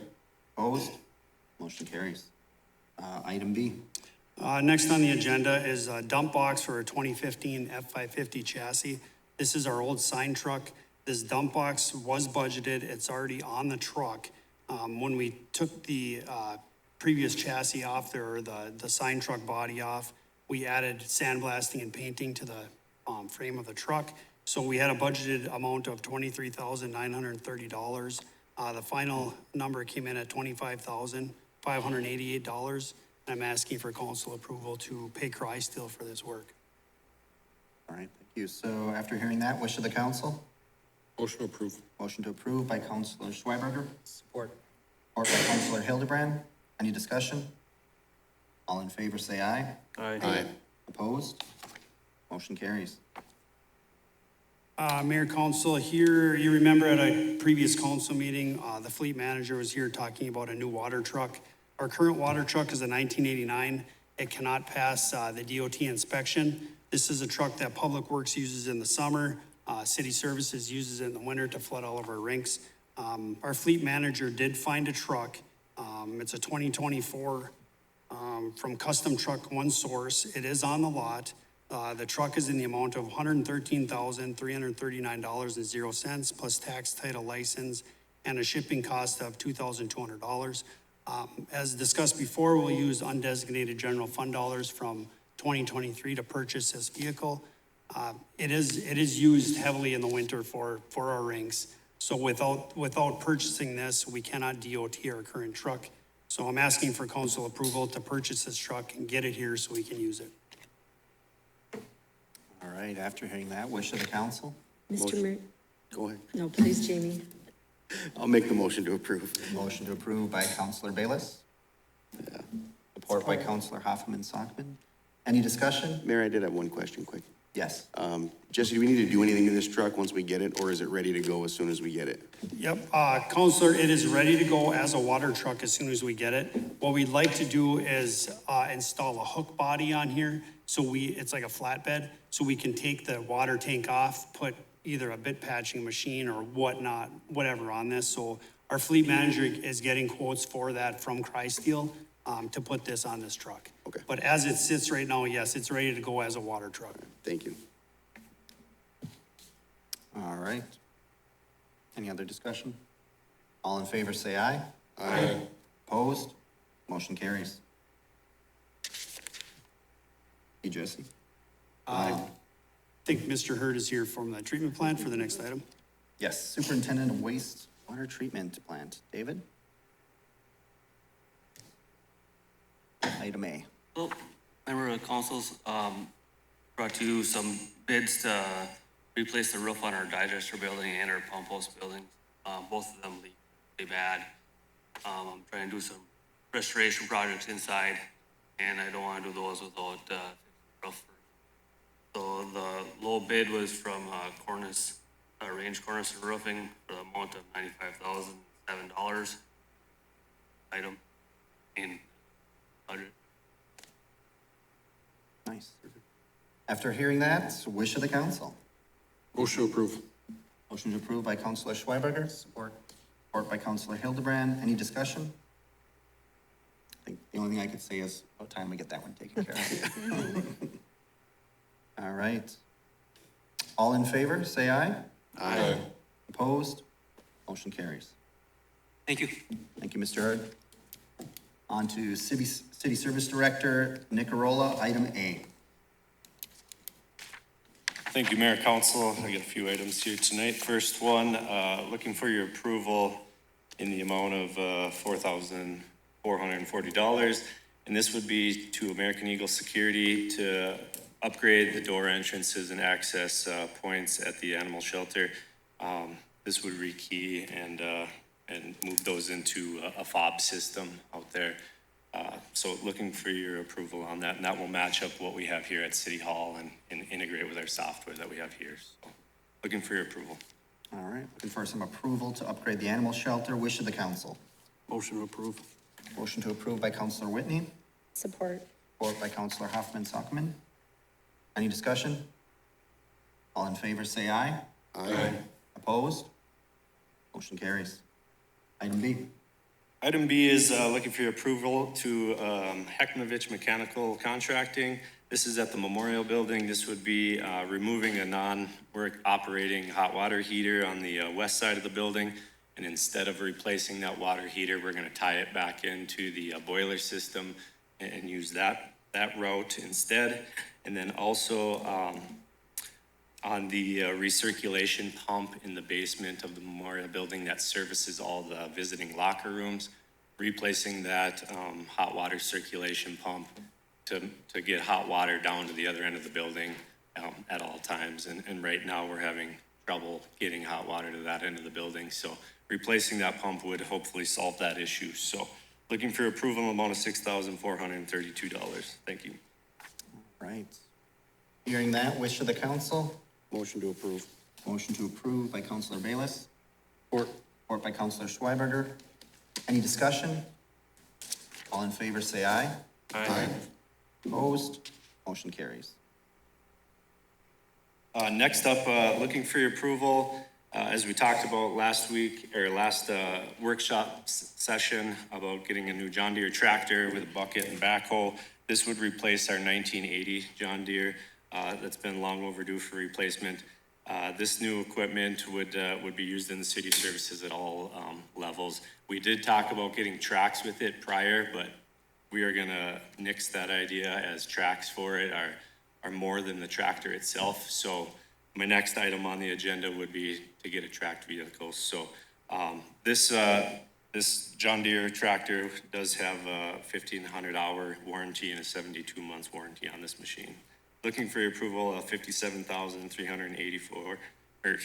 Opposed? Motion carries. Item B. Next on the agenda is a dump box for a 2015 F-550 chassis. This is our old sign truck. This dump box was budgeted. It's already on the truck. When we took the previous chassis off there, or the sign truck body off, we added sandblasting and painting to the frame of the truck. So we had a budgeted amount of $23,930. The final number came in at $25,588. I'm asking for council approval to pay Chrysler for this work. All right, thank you. So after hearing that, wish of the council? Motion to approve. Motion to approve by Counselor Schweberger. Support. Support by Counselor Hildebrand. Any discussion? All in favor, say aye. Aye. Opposed? Motion carries. Mayor, Council, here, you remember at a previous council meeting, the fleet manager was here talking about a new water truck. Our current water truck is a 1989. It cannot pass the DOT inspection. This is a truck that Public Works uses in the summer. City Services uses it in the winter to flood all of our rinks. Our fleet manager did find a truck. It's a 2024 from Custom Truck One Source. It is on the lot. The truck is in the amount of $113,339.00 plus tax, title, license, and a shipping cost of $2,200. As discussed before, we'll use undesignated general fund dollars from 2023 to purchase this vehicle. It is used heavily in the winter for our rinks. So without purchasing this, we cannot DOT our current truck. So I'm asking for council approval to purchase this truck and get it here so we can use it. All right, after hearing that, wish of the council? Mr. Mayor, Go ahead. no, please, Jamie. I'll make the motion to approve. Motion to approve by Counselor Bayless. Yeah. Support by Counselor Hoffman Sockman. Any discussion? Mayor, I did have one question quick. Yes. Jesse, do we need to do anything to this truck once we get it, or is it ready to go as soon as we get it? Yep, Counselor, it is ready to go as a water truck as soon as we get it. What we'd like to do is install a hook body on here. So it's like a flatbed, so we can take the water tank off, put either a bit patching machine or whatnot, whatever on this. So our fleet manager is getting quotes for that from Chrysler to put this on this truck. Okay. But as it sits right now, yes, it's ready to go as a water truck. Thank you. All right. Any other discussion? All in favor, say aye. Aye. Opposed? Motion carries. Hey, Jesse. I think Mr. Hurd is here from the treatment plant for the next item. Yes, Superintendent of Wastewater Treatment Plant. David? Item A. Well, member of councils, brought to you some bids to replace the roof on our digester building and our pump house building. Both of them leak pretty bad. I'm trying to do some restoration projects inside, and I don't wanna do those without, roof. So the low bid was from, Cornice, Range Cornice and Roofing for the amount of $95,007. Item in budget. Nice. After hearing that, wish of the council. Motion to approve. Motion to approve by Counselor Schweberger, support by Counselor Hildebrand. Any discussion? I think the only thing I could say is about time we get that one taken care of. All right. All in favor, say aye. Aye. Opposed? Motion carries. Thank you. Thank you, Mr. Hurd. On to City Service Director Nicarola, item A. Thank you, Mayor, Council. I got a few items here tonight. First one, looking for your approval in the amount of $4,440. And this would be to American Eagle Security to upgrade the door entrances and access points at the animal shelter. This would rekey and move those into a fob system out there. So looking for your approval on that, and that will match up what we have here at City Hall and integrate with our software that we have here. So looking for your approval. All right, looking for some approval to upgrade the animal shelter. Wish of the council. Motion to approve. Motion to approve by Counselor Whitney, Support. support by Counselor Hoffman Sockman. Any discussion? All in favor, say aye. Aye. Opposed? Motion carries. Item B. Item B is looking for your approval to Hekmovich Mechanical Contracting. This is at the Memorial Building. This would be removing a non-work operating hot water heater on the west side of the building. And instead of replacing that water heater, we're gonna tie it back into the boiler system and use that route instead. And then also on the recirculation pump in the basement of the Memorial Building that services all the visiting locker rooms, replacing that hot water circulation pump to get hot water down to the other end of the building at all times. And right now we're having trouble getting hot water to that end of the building. So replacing that pump would hopefully solve that issue. So looking for approval amount of $6,432. Thank you. Right. Hearing that, wish of the council. Motion to approve. Motion to approve by Counselor Bayless. Support by Counselor Schweberger. Any discussion? All in favor, say aye. Aye. Opposed? Motion carries. Next up, looking for your approval, as we talked about last week, or last workshop session about getting a new John Deere tractor with a bucket and backhoe. This would replace our 1980 John Deere that's been long overdue for replacement. This new equipment would be used in the city services at all levels. We did talk about getting tracks with it prior, but we are gonna nix that idea as tracks for it are more than the tractor itself. So my next item on the agenda would be to get a tracked vehicle. So this John Deere tractor does have a 1,500-hour warranty and a 72 months warranty on this machine. Looking for your approval of $57,384 or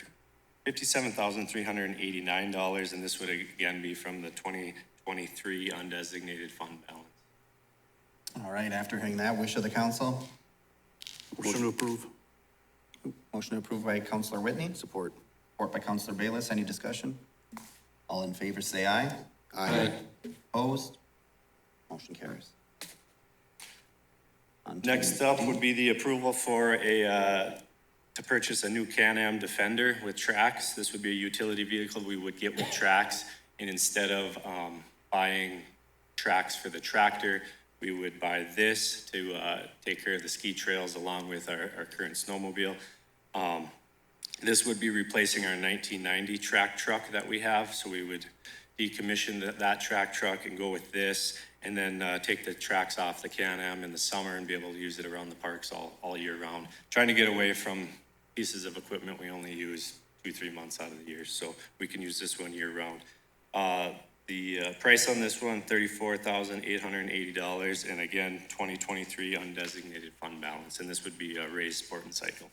$57,389, and this would again be from the 2023 undesignated fund balance. All right, after hearing that, wish of the council. Motion to approve. Motion to approve by Counselor Whitney. Support. Support by Counselor Bayless. Any discussion? All in favor, say aye. Aye. Opposed? Motion carries. On to- Next up would be the approval for to purchase a new Can-Am Defender with tracks. This would be a utility vehicle we would get with tracks, and instead of buying tracks for the tractor, we would buy this to take care of the ski trails along with our current snowmobile. This would be replacing our 1990 track truck that we have, so we would decommission that track truck and go with this, and then take the tracks off the Can-Am in the summer and be able to use it around the parks all year round. Trying to get away from pieces of equipment we only use 2-3 months out of the year, so we can use this one year round. The price on this one, $34,880, and again, 2023 undesignated fund balance, and this would be a raised sport and cycle.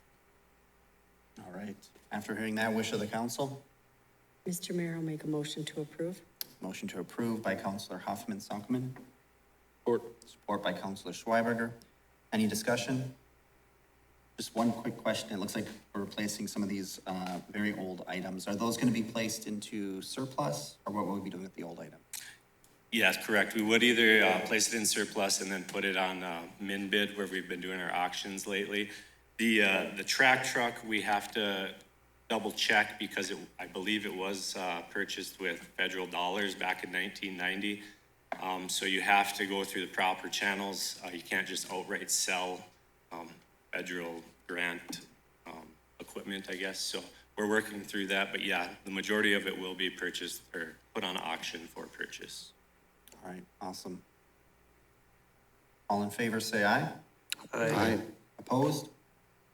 All right. After hearing that, wish of the council. Mr. Mayor, I'll make a motion to approve. Motion to approve by Counselor Hoffman-Sockman. Support. Support by Counselor Schweberger. Any discussion? Just one quick question. It looks like we're replacing some of these very old items. Are those going to be placed into surplus, or what will we be doing with the old item? Yes, correct. We would either place it in surplus and then put it on min bid where we've been doing our auctions lately. The track truck, we have to double check because I believe it was purchased with federal dollars back in 1990. So you have to go through the proper channels. You can't just outright sell federal grant equipment, I guess. So we're working through that, but yeah, the majority of it will be purchased or put on auction for purchase. All right, awesome. All in favor, say aye. Aye. Opposed?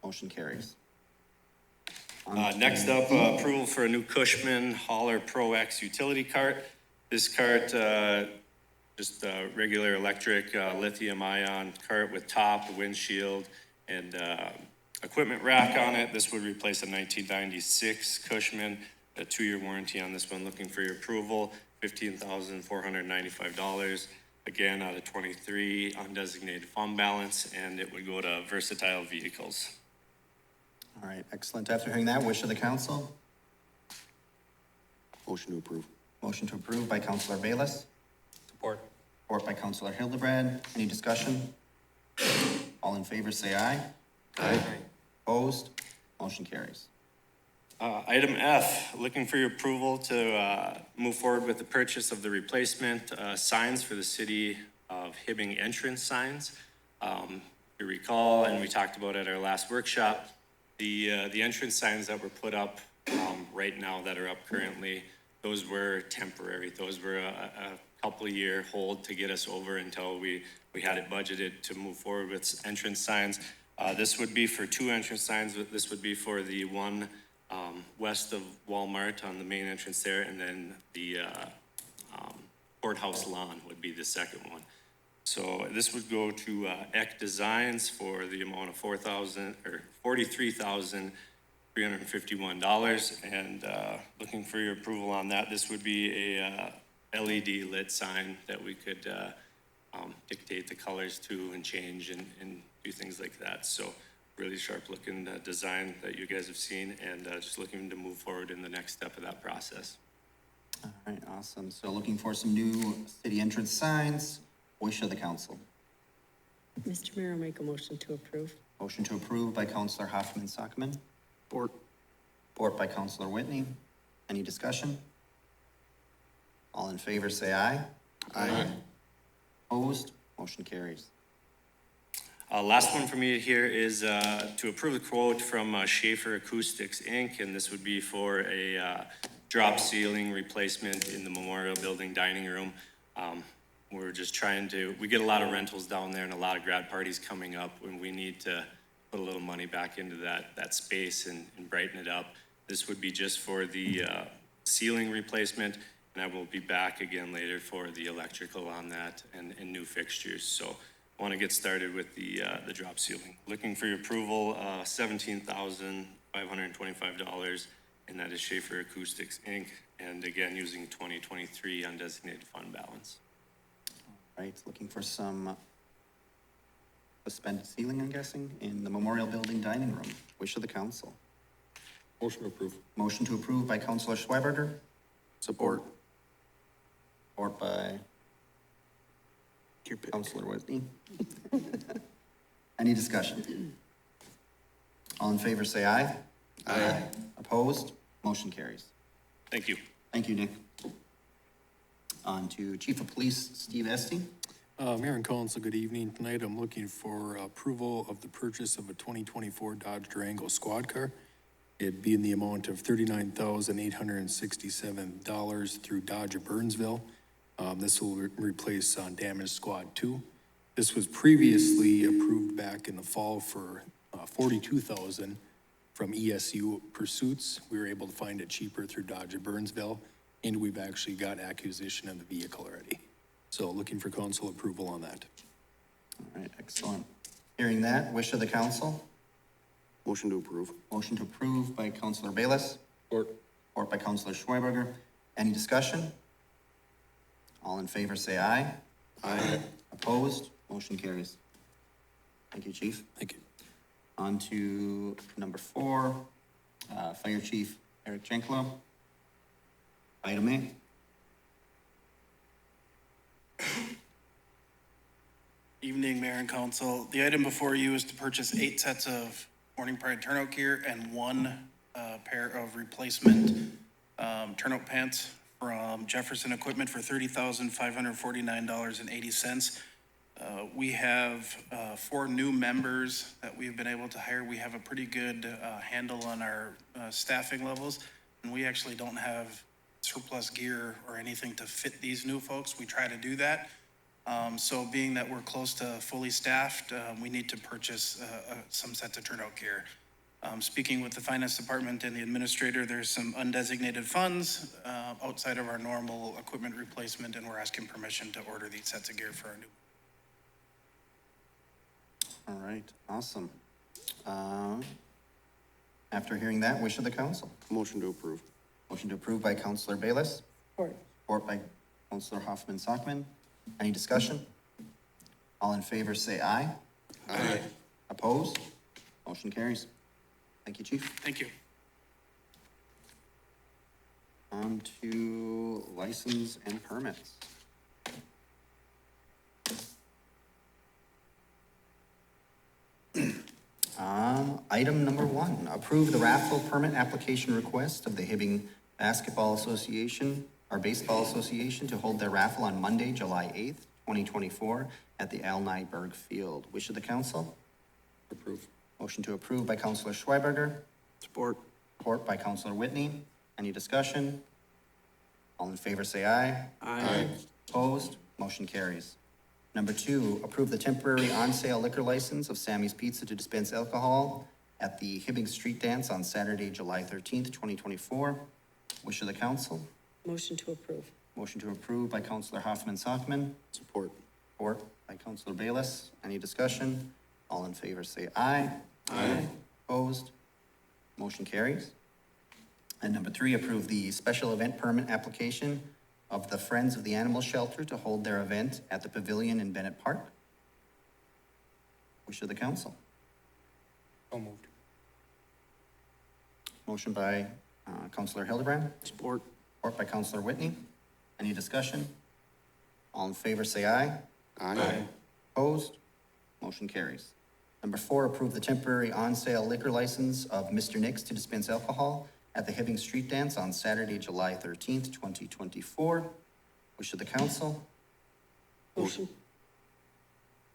Motion carries. Next up, approval for a new Cushman Hauler Pro X utility cart. This cart, just a regular electric lithium ion cart with top, windshield, and equipment rack on it. This would replace a 1996 Cushman, a 2-year warranty on this one. Looking for your approval, $15,495. Again, out of 23 undesignated fund balance, and it would go to Versatile Vehicles. All right, excellent. After hearing that, wish of the council. Motion to approve. Motion to approve by Counselor Bayless. Support. Support by Counselor Hildebrand. Any discussion? All in favor, say aye. Aye. Opposed? Motion carries. Item F, looking for your approval to move forward with the purchase of the replacement signs for the city of Hibbing entrance signs. If you recall, and we talked about at our last workshop, the entrance signs that were put up right now that are up currently, those were temporary. Those were a couple of year hold to get us over until we had it budgeted to move forward with entrance signs. This would be for 2 entrance signs. This would be for the one west of Walmart on the main entrance there, and then the courthouse lawn would be the second one. So this would go to Eck Designs for the amount of $43,351, and looking for your approval on that. This would be a LED lit sign that we could dictate the colors to and change and do things like that. So really sharp looking design that you guys have seen, and just looking to move forward in the next step of that process. All right, awesome. So looking for some new city entrance signs. Wish of the council. Mr. Mayor, I'll make a motion to approve. Motion to approve by Counselor Hoffman-Sockman. Support. Support by Counselor Whitney. Any discussion? All in favor, say aye. Aye. Opposed? Motion carries. Last one for me here is to approve the quote from Schaefer Acoustics, Inc., and this would be for a drop ceiling replacement in the Memorial Building dining room. We're just trying to, we get a lot of rentals down there and a lot of grad parties coming up when we need to put a little money back into that space and brighten it up. This would be just for the ceiling replacement, and I will be back again later for the electrical on that and new fixtures. So I want to get started with the drop ceiling. Looking for your approval, $17,525, and that is Schaefer Acoustics, Inc., and again, using 2023 undesignated fund balance. All right, looking for some suspended ceiling, I'm guessing, in the Memorial Building dining room. Wish of the council. Motion to approve. Motion to approve by Counselor Schweberger. Support. Support by Counselor Whitney. Any discussion? All in favor, say aye. Aye. Opposed? Motion carries. Thank you. Thank you, Nick. On to Chief of Police, Steve Esty. Mayor and Council, good evening. Tonight I'm looking for approval of the purchase of a 2024 Dodge Durango squad car It'd be in the amount of $39,867 through Dodge of Burnsville. This will replace Damage Squad 2. This was previously approved back in the fall for $42,000 from ESU Pursuits. We were able to find it cheaper through Dodge of Burnsville, and we've actually got acquisition of the vehicle already. So looking for council approval on that. All right, excellent. Hearing that, wish of the council. Motion to approve. Motion to approve by Councilor Bayless. Support by Councilor Schweberger. Any discussion? All in favor, say aye. Aye. Opposed? Motion carries. Thank you, Chief. Thank you. On to number 4, Fire Chief Eric Jenklo. Item A. Evening, Mayor and Council. The item before you is to purchase 8 sets of Morning Pride turnout gear and 1 pair of replacement turnout pants from Jefferson Equipment for $30,549.80. We have 4 new members that we've been able to hire. We have a pretty good handle on our staffing levels, and we actually don't have surplus gear or anything to fit these new folks. We try to do that. So being that we're close to fully staffed, we need to purchase some sets of turnout gear. Speaking with the finance department and the administrator, there's some undesignated funds outside of our normal equipment replacement, and we're asking permission to order these sets of gear for our new. All right, awesome. After hearing that, wish of the council. Motion to approve. Motion to approve by Councilor Bayless. Support. Support by Councilor Hoffman-Sockman. Any discussion? All in favor, say aye. Aye. Opposed? Motion carries. Thank you, Chief. Thank you. On to license and permits. Item number 1, approve the raffle permit application request of the Hibbing Basketball Association, or Baseball Association, to hold their raffle on Monday, July 8th, 2024, at the Al Nyberg Field. Wish of the council? Approve. Motion to approve by Councilor Schweberger. Support. Support by Councilor Whitney. Any discussion? All in favor, say aye. Aye. Opposed? Motion carries. Number 2, approve the temporary on-sale liquor license of Sammy's Pizza to dispense alcohol at the Hibbing Street Dance on Saturday, July 13th, 2024. Wish of the council? Motion to approve. Motion to approve by Councilor Hoffman-Sockman. Support. Support by Councilor Bayless. Any discussion? All in favor, say aye. Aye. Opposed? Motion carries. And number 3, approve the special event permit application of the Friends of the Animal Shelter to hold their event at the Pavilion in Bennett Park. Wish of the council. So moved. Motion by Councilor Hildebrand. Support. Support by Councilor Whitney. Any discussion? All in favor, say aye. Aye. Opposed? Motion carries. Number 4, approve the temporary on-sale liquor license of Mr. Nix to dispense alcohol at the Hibbing Street Dance on Saturday, July 13th, 2024. Wish of the council. Motion.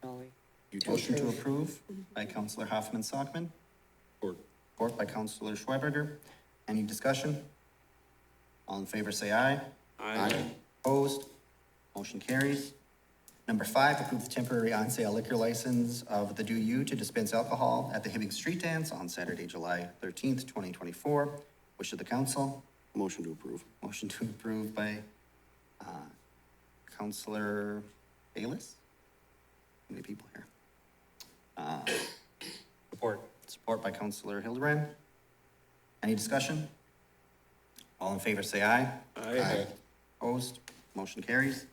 Motion to approve by Councilor Support. Hoffman-Sockman. Support by Councilor Schweberger. Any discussion? All in favor, say aye. Aye. Opposed? Motion carries. Number 5, approve the temporary on-sale liquor license of the Do You to dispense alcohol at the Hibbing Street Dance on Saturday, July 13th, 2024. Wish of the council. Motion to approve. Motion to approve by Councilor Bayless. How many people here? Support. Support by Councilor Hildebrand. Any discussion? All in favor, say aye. Aye. Opposed? Motion carries.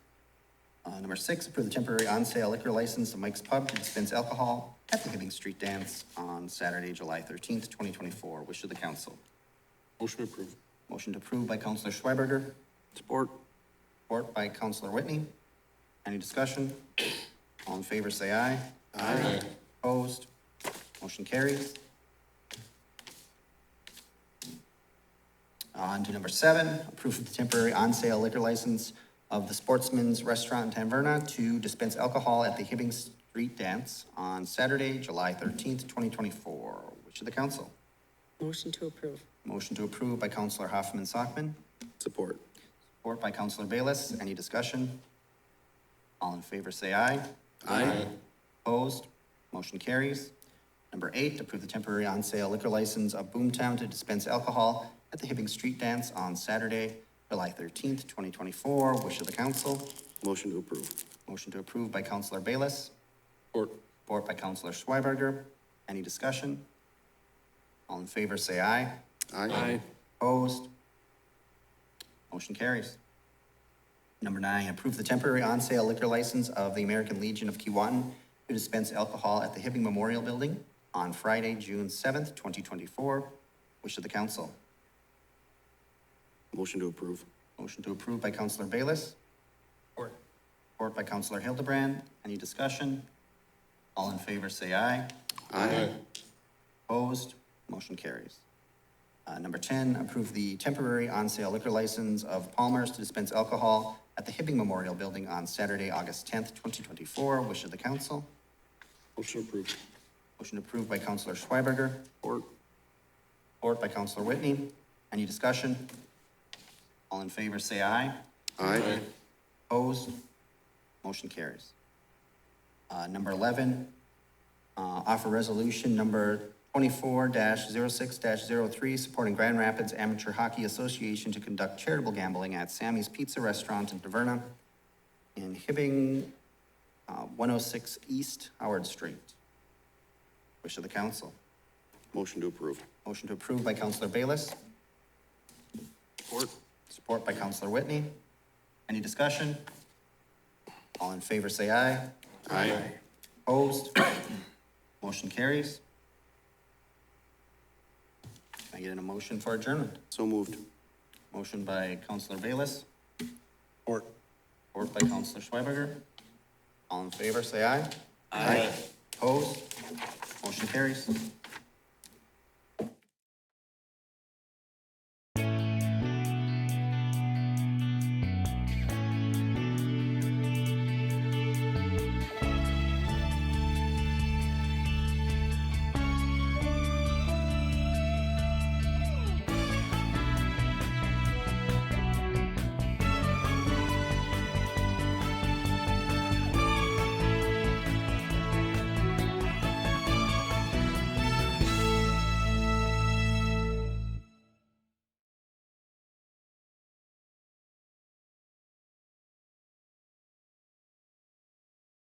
Number 6, approve the temporary on-sale liquor license of Mike's Pub to dispense alcohol at the Hibbing Street Dance on Saturday, July 13th, 2024. Wish of the council. Motion approved. Motion to approve by Councilor Schweberger. Support. Support by Councilor Whitney. Any discussion? All in favor, say aye. Aye. Opposed? Motion carries. On to number 7, approve the temporary on-sale liquor license of the Sportsman's Restaurant in Taverna to dispense alcohol at the Hibbing Street Dance on Saturday, July 13th, 2024. Wish of the council. Motion to approve. Motion to approve by Counselor Hoffman Sockman, Support. support by Counselor Bayless. Any discussion? All in favor, say aye. Aye. Opposed? Motion carries. Number 8, approve the temporary on-sale liquor license of Boomtown to dispense alcohol at the Hibbing Street Dance on Saturday, July 13th, 2024. Wish of the council. Motion to approve. Motion to approve by Counselor Bayless, Support. support by Counselor Schweberger. Any discussion? All in favor, say aye. Aye. Opposed? Motion carries. Number 9, approve the temporary on-sale liquor license of the American Legion of Keewatin to dispense alcohol at the Hibbing Memorial Building on Friday, June 7th, 2024. Wish of the council. Motion to approve. Motion to approve by Counselor Bayless. Support by Counselor Hildebrand. Any discussion? All in favor, say aye. Aye. Opposed? Motion carries. Number 10, approve the temporary on-sale liquor license of Palmer's to dispense alcohol at the Hibbing Memorial Building on Saturday, August 10th, 2024. Wish of the council. Motion approved. Motion approved by Counselor Schweberger. Support by Counselor Whitney. Any discussion? All in favor, say aye. Aye. Opposed? Motion carries. Number 11, offer resolution number 24-06-03, supporting Grand Rapids Amateur Hockey Association to conduct charitable gambling at Sammy's Pizza Restaurant in Taverna in Hibbing, 106 East Howard Street. Wish of the council. Motion to approve. Motion to approve by Counselor Bayless. Support. Support by Counselor Whitney. Any discussion? All in favor, say aye. Aye. Opposed? Motion carries. Can I get a motion for adjournment? So moved. Motion by Counselor Bayless. Support. Support by Counselor Schweberger. All in favor, say aye. Aye. Opposed? Motion carries.